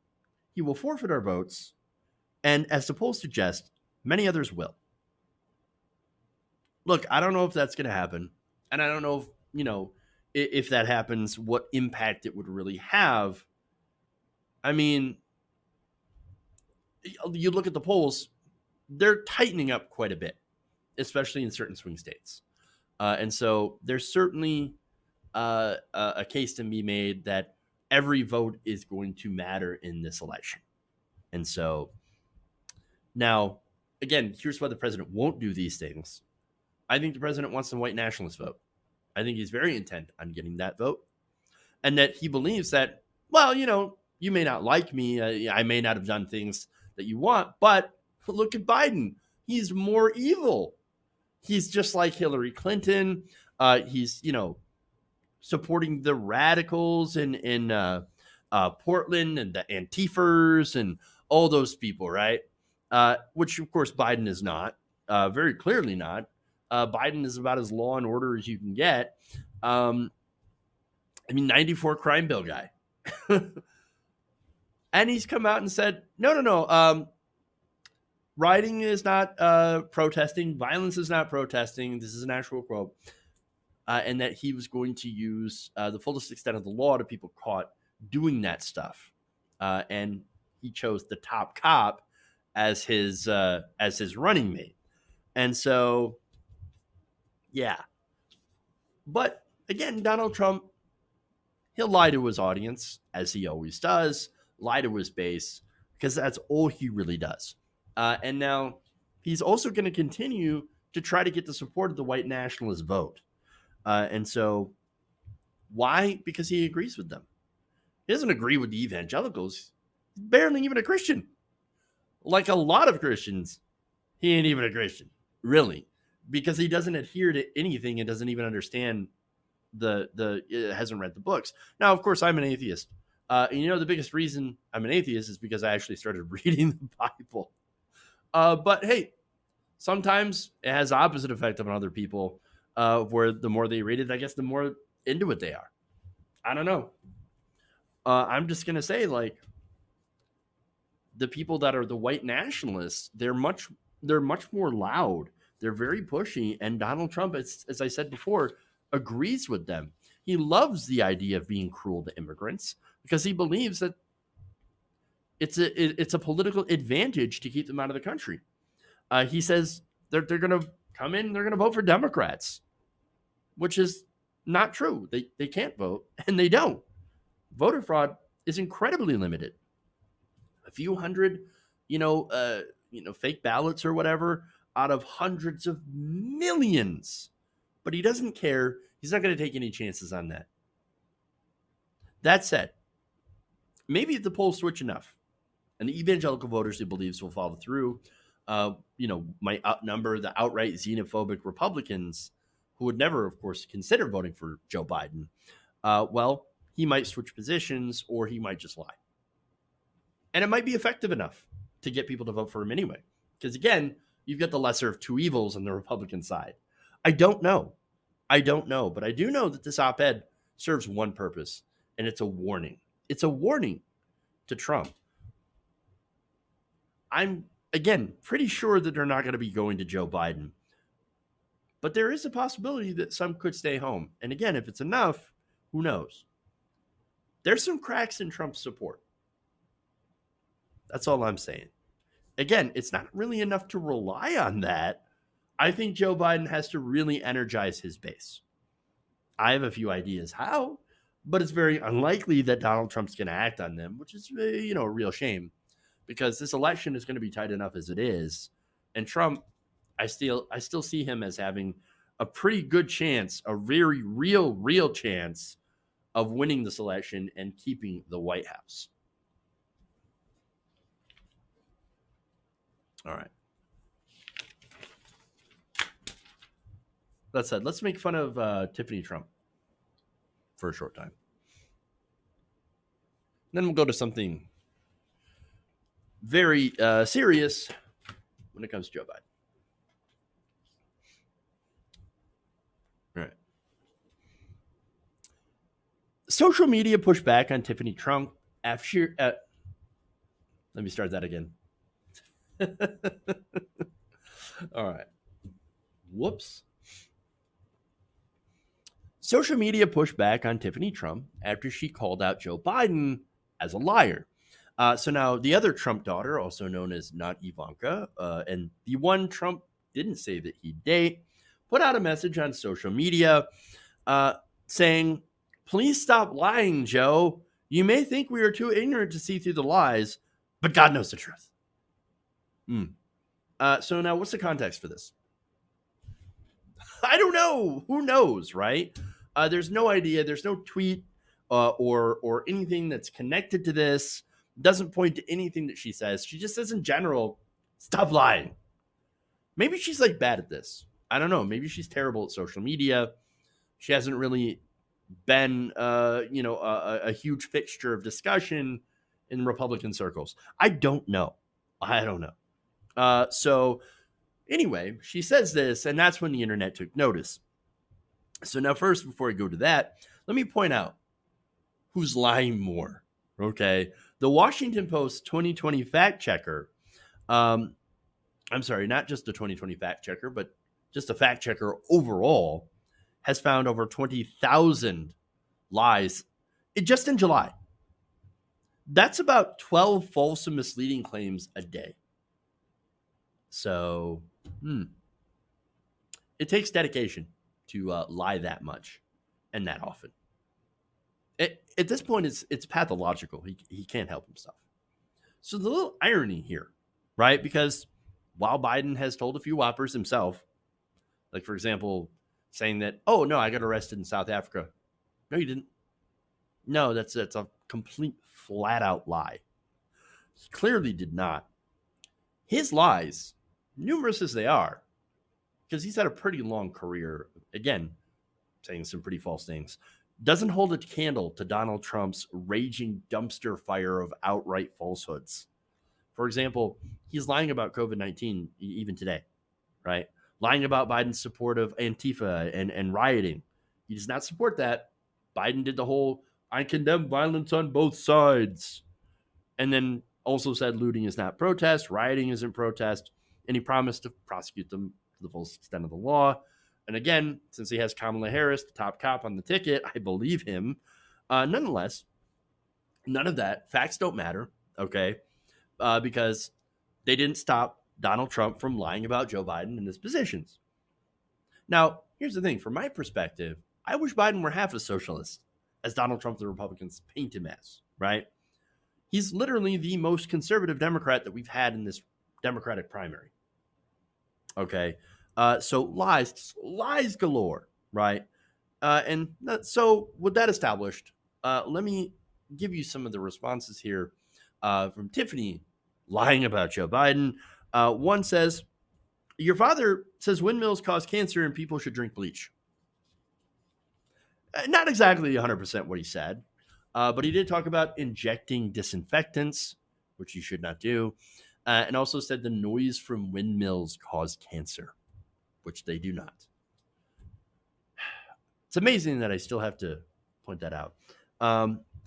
he will forfeit our votes, and as the polls suggest, many others will. Look, I don't know if that's going to happen, and I don't know if that happens, what impact it would really have. I mean, you look at the polls, they're tightening up quite a bit, especially in certain swing states. And so there's certainly a case to be made that every vote is going to matter in this election. And so now, again, here's why the president won't do these things. I think the president wants the white nationalist vote. I think he's very intent on getting that vote. And that he believes that, well, you may not like me. I may not have done things that you want, but look at Biden. He's more evil. He's just like Hillary Clinton. He's, supporting the radicals in Portland and the Antifers and all those people, right? Which, of course, Biden is not. Very clearly not. Biden is about as law and order as you can get. 94 crime bill guy. And he's come out and said, no. Rioting is not protesting. Violence is not protesting. This is an actual quote. And that he was going to use the fullest extent of the law to people caught doing that stuff. And he chose the top cop as his running mate. And so, yeah. But again, Donald Trump, he'll lie to his audience, as he always does, lie to his base, because that's all he really does. And now he's also going to continue to try to get the support of the white nationalist vote. And so why? Because he agrees with them. He doesn't agree with the evangelicals. He's barely even a Christian. Like a lot of Christians, he ain't even a Christian, really, because he doesn't adhere to anything and doesn't even understand hasn't read the books. Now, of course, I'm an atheist. The biggest reason I'm an atheist is because I actually started reading the Bible. But hey, sometimes it has the opposite effect on other people, where the more they read it, I guess the more into it they are. I don't know. I'm just going to say, like, the people that are the white nationalists, they're much more loud. They're very pushy. And Donald Trump, as I said before, agrees with them. He loves the idea of being cruel to immigrants because he believes that it's a political advantage to keep them out of the country. He says they're going to come in, they're going to vote for Democrats, which is not true. They can't vote, and they don't. Voter fraud is incredibly limited. A few hundred, fake ballots or whatever out of hundreds of millions. But he doesn't care. He's not going to take any chances on that. That said, maybe if the polls switch enough and the evangelical voters he believes will follow through, might outnumber the outright xenophobic Republicans who would never, of course, consider voting for Joe Biden. He might switch positions or he might just lie. And it might be effective enough to get people to vote for him anyway. Because again, you've got the lesser of two evils on the Republican side. I don't know. But I do know that this op-ed serves one purpose, and it's a warning. It's a warning to Trump. I'm, again, pretty sure that they're not going to be going to Joe Biden. But there is a possibility that some could stay home. And again, if it's enough, who knows? There's some cracks in Trump's support. That's all I'm saying. Again, it's not really enough to rely on that. I think Joe Biden has to really energize his base. I have a few ideas how, but it's very unlikely that Donald Trump's going to act on them, which is, a real shame, because this election is going to be tight enough as it is. And Trump, I still see him as having a pretty good chance, a very real chance of winning this election and keeping the White House. All right. That said, let's make fun of Tiffany Trump for a short time. Then we'll go to something very serious when it comes to Joe Biden. All right. Social media pushed back on Tiffany Trump after. Let me start that again. All right. Whoops. Social media pushed back on Tiffany Trump after she called out Joe Biden as a liar. So now the other Trump daughter, also known as not Ivanka, and the one Trump didn't say that he'd date, put out a message on social media saying, "Please stop lying, Joe. You may think we are too ignorant to see through the lies, but God knows the truth." So now what's the context for this? I don't know. Who knows, right? There's no idea. There's no tweet or anything that's connected to this. Doesn't point to anything that she says. She just says in general, stop lying. Maybe she's like bad at this. I don't know. Maybe she's terrible at social media. She hasn't really been, a huge fixture of discussion in Republican circles. I don't know. So anyway, she says this, and that's when the internet took notice. So now first, before I go to that, let me point out who's lying more, okay? The Washington Post 2020 fact checker, I'm sorry, not just a 2020 fact checker, but just a fact checker overall, has found over 20,000 lies just in July. That's about 12 false and misleading claims a day. So, it takes dedication to lie that much and that often. At this point, it's pathological. He can't help himself. So the little irony here, right? Because while Biden has told a few whoppers himself, like, for example, saying that, oh, no, I got arrested in South Africa. No, you didn't. No, that's a complete flat-out lie. He clearly did not. His lies, numerous as they are, because he's had a pretty long career, again, saying some pretty false things, doesn't hold a candle to Donald Trump's raging dumpster fire of outright falsehoods. For example, he's lying about COVID-19 even today, right? Lying about Biden's support of Antifa and rioting. He does not support that. Biden did the whole, I condemn violence on both sides. And then also said looting is not protest, rioting isn't protest, and he promised to prosecute them to the full extent of the law. And again, since he has Kamala Harris, the top cop on the ticket, I believe him. Nonetheless, none of that. Facts don't matter, okay? Because they didn't stop Donald Trump from lying about Joe Biden and his positions. Now, here's the thing. From my perspective, I wish Biden were half as socialist as Donald Trump, the Republicans paint him as, right? He's literally the most conservative Democrat that we've had in this Democratic primary. Okay. So lies galore, right? So with that established, let me give you some of the responses here from Tiffany lying about Joe Biden. One says, your father says windmills cause cancer and people should drink bleach. Not exactly 100% what he said, but he did talk about injecting disinfectants, which you should not do, and also said the noise from windmills cause cancer, which they do not. It's amazing that I still have to point that out.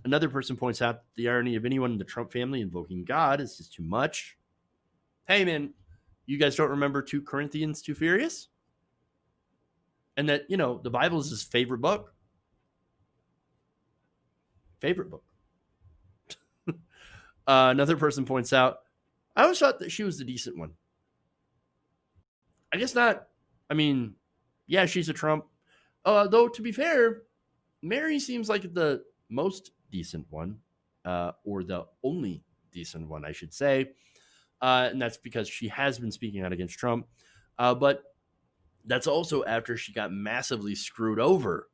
Another person points out the irony of anyone in the Trump family invoking God is just too much. Hey, man, you guys don't remember 2 Corinthians 2 Furious? And that, the Bible is his favorite book. Favorite book. Another person points out, I always thought that she was the decent one. I guess not. I mean, yeah, she's a Trump. Though, to be fair, Mary seems like the most decent one, or the only decent one, I should say. And that's because she has been speaking out against Trump. But that's also after she got massively screwed over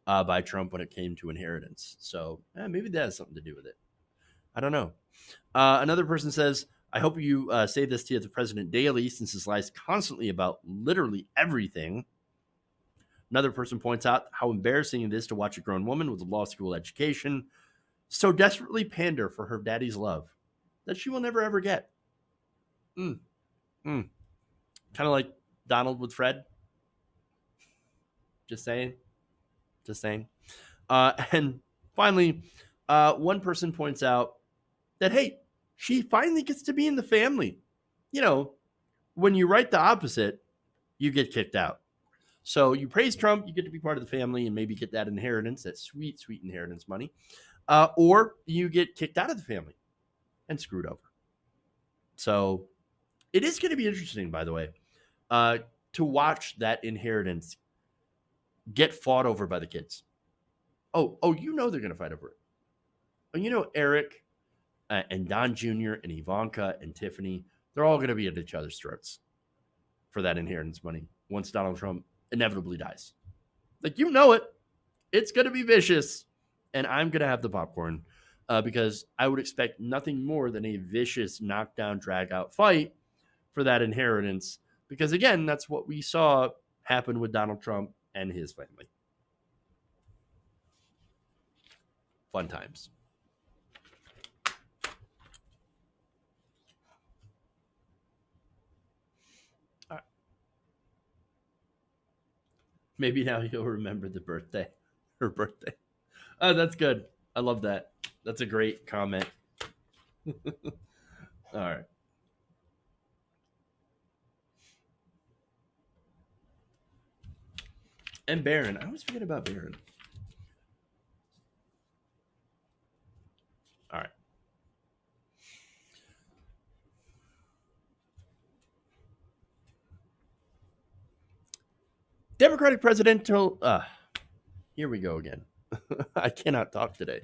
by Trump when it came to inheritance. So maybe that has something to do with it. I don't know. Another person says, I hope you say this to the president daily since his lies constantly about literally everything. Another person points out how embarrassing it is to watch a grown woman with a law school education so desperately pander for her daddy's love that she will never ever get. Kind of like Donald with Fred. Just saying. And finally, one person points out that, hey, she finally gets to be in the family. When you write the opposite, you get kicked out. So you praise Trump, you get to be part of the family and maybe get that inheritance, that sweet, sweet inheritance money. Or you get kicked out of the family and screwed over. So it is going to be interesting, by the way, to watch that inheritance get fought over by the kids. Oh, they're going to fight over it. Eric and Don Jr. and Ivanka and Tiffany, they're all going to be at each other's throats for that inheritance money once Donald Trump inevitably dies. Like, it's going to be vicious, and I'm going to have the popcorn because I would expect nothing more than a vicious knockdown, drag-out fight for that inheritance because, again, that's what we saw happen with Donald Trump and his family. Fun times. All right. Maybe now you'll remember her birthday. Oh, that's good. I love that. That's a great comment. All right. And Barron. I always forget about Barron. All right. Democratic presidential. Here we go again. I cannot talk today.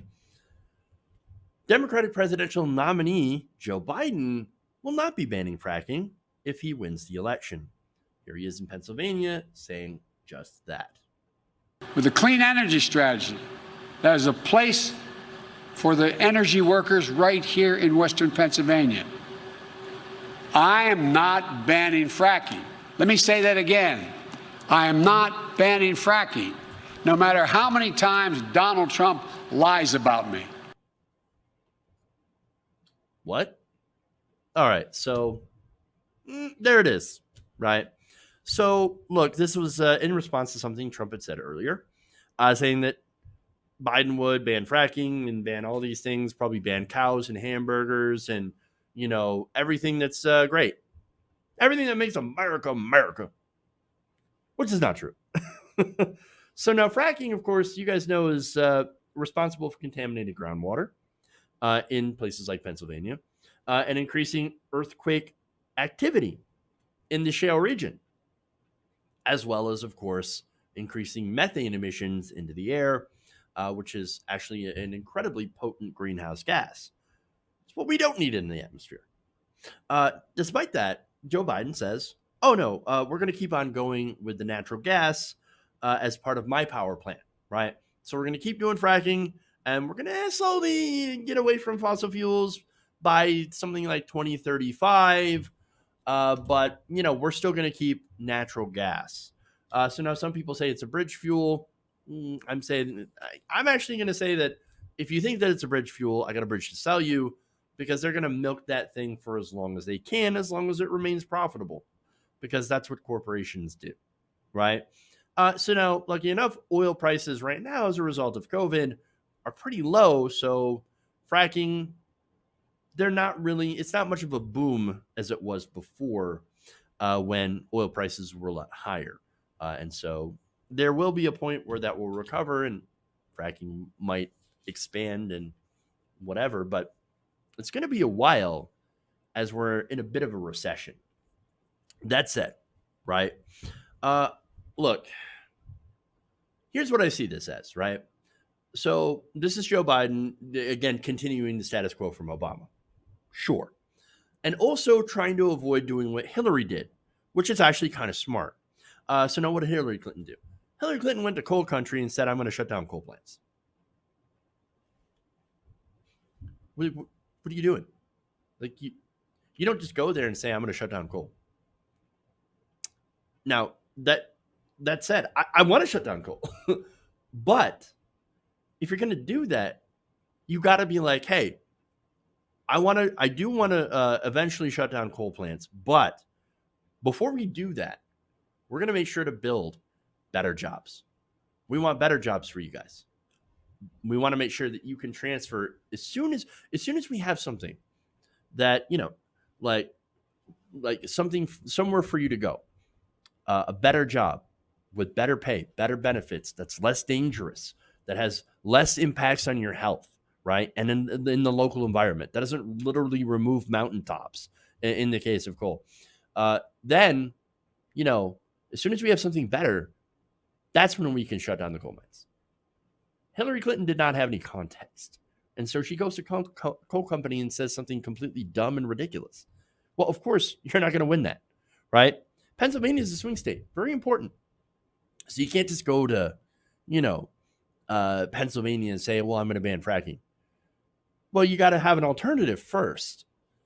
Democratic presidential nominee Joe Biden will not be banning fracking if he wins the election. Here he is in Pennsylvania saying just that. With a clean energy strategy, that is a place for the energy workers right here in Western Pennsylvania. I am not banning fracking. Let me say that again. I am not banning fracking, no matter how many times Donald Trump lies about me. What? All right, so there it is, right? So, look, this was in response to something Trump had said earlier, saying that Biden would ban fracking and ban all these things, probably ban cows and hamburgers and, everything that's great. Everything that makes America, America, which is not true. So now fracking, of course, you guys know is responsible for contaminated groundwater in places like Pennsylvania and increasing earthquake activity in the shale region, as well as, of course, increasing methane emissions into the air, which is actually an incredibly potent greenhouse gas. It's what we don't need in the atmosphere. Despite that, Joe Biden says, oh, no, we're going to keep on going with the natural gas as part of my power plant, right? So we're going to keep doing fracking, and we're going to slowly get away from fossil fuels by something like 2035. But, we're still going to keep natural gas. So now some people say it's a bridge fuel. I'm actually going to say that if you think that it's a bridge fuel, I got a bridge to sell you, because they're going to milk that thing for as long as they can, as long as it remains profitable, because that's what corporations do, right? So now, lucky enough, oil prices right now, as a result of COVID, are pretty low. So fracking, they're not really, it's not much of a boom as it was before when oil prices were a lot higher. And so there will be a point where that will recover and fracking might expand and whatever, but it's going to be a while as we're in a bit of a recession. That said, right? Look, here's what I see this as, right? So this is Joe Biden, again, continuing the status quo from Obama. Sure. And also trying to avoid doing what Hillary did, which is actually kind of smart. So now what did Hillary Clinton do? Hillary Clinton went to coal country and said, I'm going to shut down coal plants. What are you doing? Like, you don't just go there and say, I'm going to shut down coal. Now, that said, I want to shut down coal. But if you're going to do that, you got to be like, hey, I do want to eventually shut down coal plants. But before we do that, we're going to make sure to build better jobs. We want better jobs for you guys. We want to make sure that you can transfer as soon as we have something that, like something somewhere for you to go, a better job with better pay, better benefits, that's less dangerous, that has less impacts on your health, right? And in the local environment, that doesn't literally remove mountaintops in the case of coal. Then, as soon as we have something better, that's when we can shut down the coal mines. Hillary Clinton did not have any context. And so she goes to coal company and says something completely dumb and ridiculous. Well, of course, you're not going to win that, right? Pennsylvania is a swing state. Very important. So you can't just go to, Pennsylvania and say, well, I'm going to ban fracking. Well, you got to have an alternative first.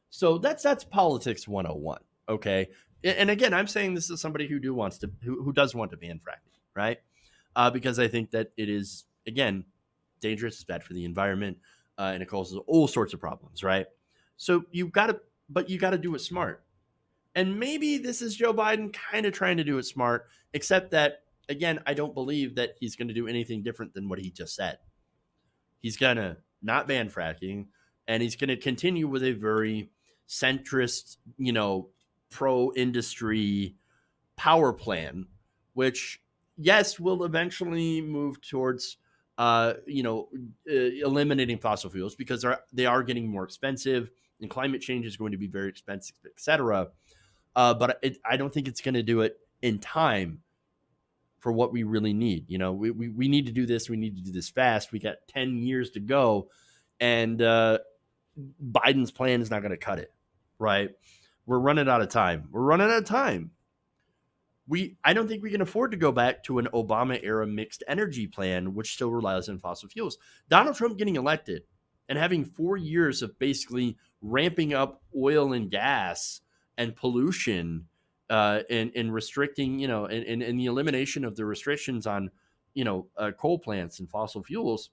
So that's politics 101. Okay. And again, I'm saying this is somebody who does want to ban fracking, right? Because I think that it is, again, dangerous, it's bad for the environment, and it causes all sorts of problems, right? So you got to do it smart. And maybe this is Joe Biden kind of trying to do it smart, except that, again, I don't believe that he's going to do anything different than what he just said. He's going to not ban fracking, and he's going to continue with a very centrist, pro-industry power plan, which, yes, will eventually move towards, eliminating fossil fuels because they are getting more expensive, and climate change is going to be very expensive, etc. But I don't think it's going to do it in time for what we really need. We need to do this. We need to do this fast. We got 10 years to go, and Biden's plan is not going to cut it, right? We're running out of time. I don't think we can afford to go back to an Obama era mixed energy plan, which still relies on fossil fuels. Donald Trump getting elected and having 4 years of basically ramping up oil and gas and pollution, and restricting, and the elimination of the restrictions on, coal plants and fossil fuels,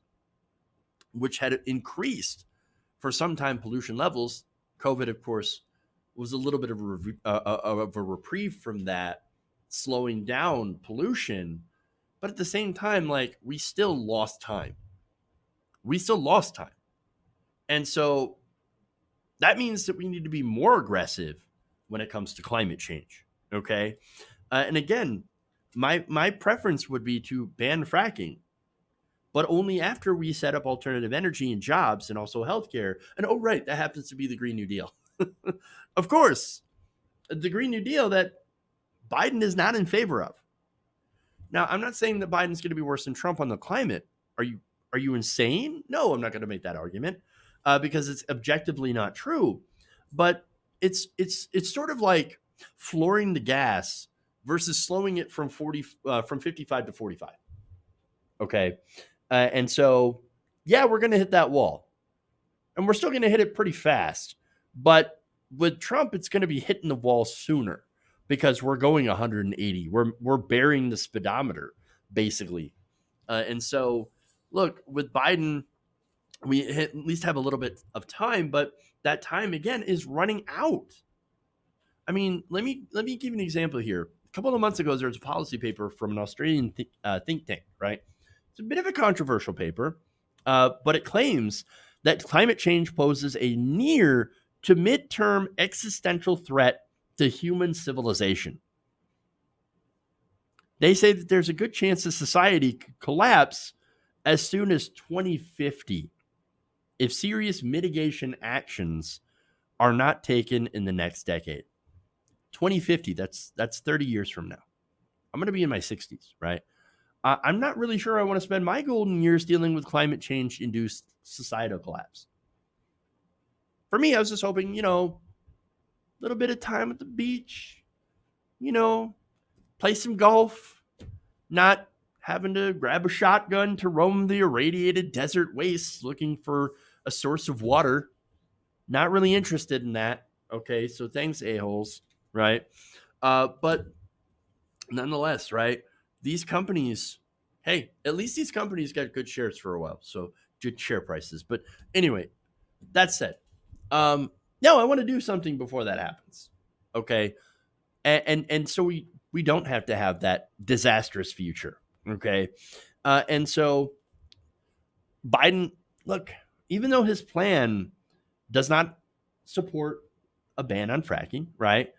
which had increased for some time pollution levels. COVID, of course, was a little bit of a reprieve from that, slowing down pollution. But at the same time, we still lost time. And so that means that we need to be more aggressive when it comes to climate change. Okay. And again, my preference would be to ban fracking, but only after we set up alternative energy and jobs and also healthcare. And oh, right, that happens to be the Green New Deal. Of course, the Green New Deal that Biden is not in favor of. Now, I'm not saying that Biden's going to be worse than Trump on the climate. Are you insane? No, I'm not going to make that argument because it's objectively not true. But it's sort of like flooring the gas versus slowing it from 55 to 45. Okay. And so, yeah, we're going to hit that wall, and we're still going to hit it pretty fast. But with Trump, it's going to be hitting the wall sooner because we're going 180. We're bearing the speedometer, basically. And so, look, with Biden, we at least have a little bit of time, but that time, again, is running out. I mean, let me give you an example here. couple of months ago, there was a policy paper from an Australian think tank, right? It's a bit of a controversial paper, but it claims that climate change poses a near to midterm existential threat to human civilization. They say that there's a good chance that society could collapse as soon as 2050 if serious mitigation actions are not taken in the next decade. 2050, that's 30 years from now. I'm going to be in my 60s, right? I'm not really sure I want to spend my golden years dealing with climate change-induced societal collapse. For me, I was just hoping, a little bit of time at the beach, play some golf, not having to grab a shotgun to roam the irradiated desert wastes looking for a source of water. Not really interested in that. Okay, so thanks, a-holes, right? But nonetheless, right, these companies, hey, at least these companies got good shares for a while, so good share prices. But anyway, that said, no, I want to do something before that happens, okay? And so we don't have to have that disastrous future, okay? And so Biden, look, even though his plan does not support a ban on fracking, right?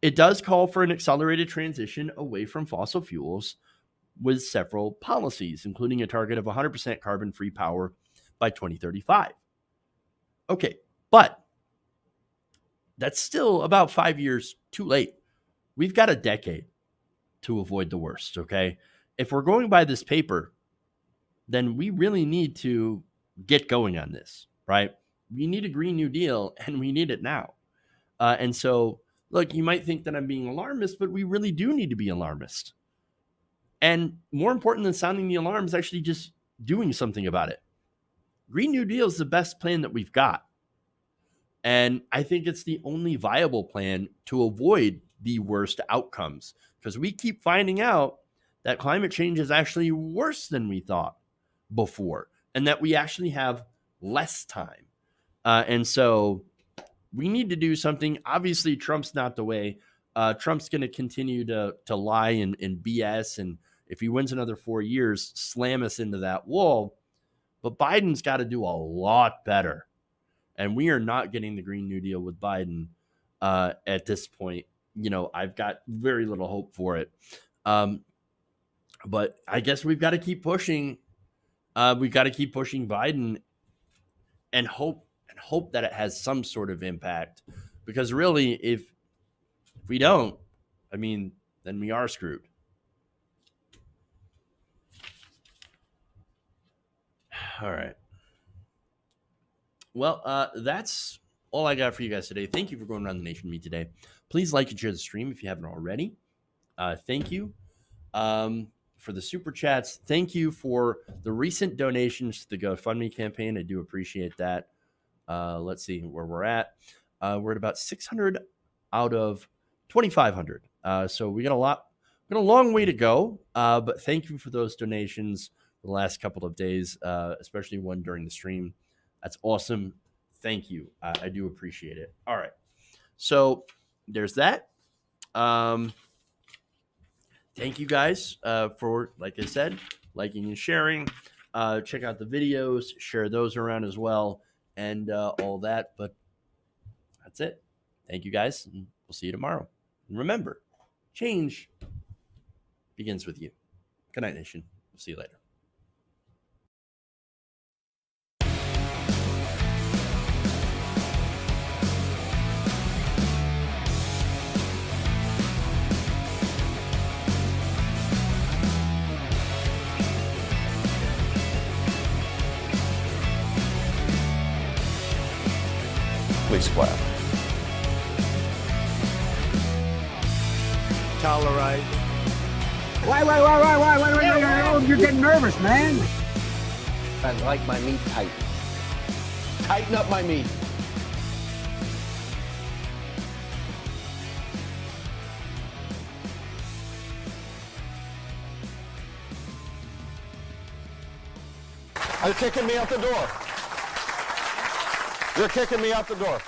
It does call for an accelerated transition away from fossil fuels with several policies, including a target of 100% carbon-free power by 2035. Okay, but that's still about 5 years too late. We've got a decade to avoid the worst, okay? If we're going by this paper, then we really need to get going on this, right? We need a Green New Deal, and we need it now. And so, look, you might think that I'm being alarmist, but we really do need to be alarmist. And more important than sounding the alarm is actually just doing something about it. Green New Deal is the best plan that we've got. And I think it's the only viable plan to avoid the worst outcomes, because we keep finding out that climate change is actually worse than we thought before, and that we actually have less time. And so we need to do something. Obviously, Trump's not the way. Trump's going to continue to lie and BS. And if he wins another 4 years, slam us into that wall. But Biden's got to do a lot better. And we are not getting the Green New Deal with Biden at this point. I've got very little hope for it. But I guess we've got to keep pushing. We've got to keep pushing Biden and hope that it has some sort of impact. Because really, if we don't, then we are screwed. All right. Well, that's all I got for you guys today. Thank you for going around the nation with me today. Please like and share the stream if you haven't already. Thank you for the super chats. Thank you for the recent donations to the GoFundMe campaign. I do appreciate that. Let's see where we're at. We're at about 600 out of 2,500. So we got a long way to go. But thank you for those donations the last couple of days, especially one during the stream. That's awesome. Thank you. I do appreciate it. All right. So there's that. Thank you guys for, like I said, liking and sharing. Check out the videos, share those around as well, and all that. But that's it. Thank you guys, and we'll see you tomorrow. And remember, change begins with you. Good night, nation. We'll see you later. Please clap. Tolerate. Wait, you're getting nervous, man. I like my meat tight. Tighten up my meat. You're kicking me out the door. You're kicking me out the door.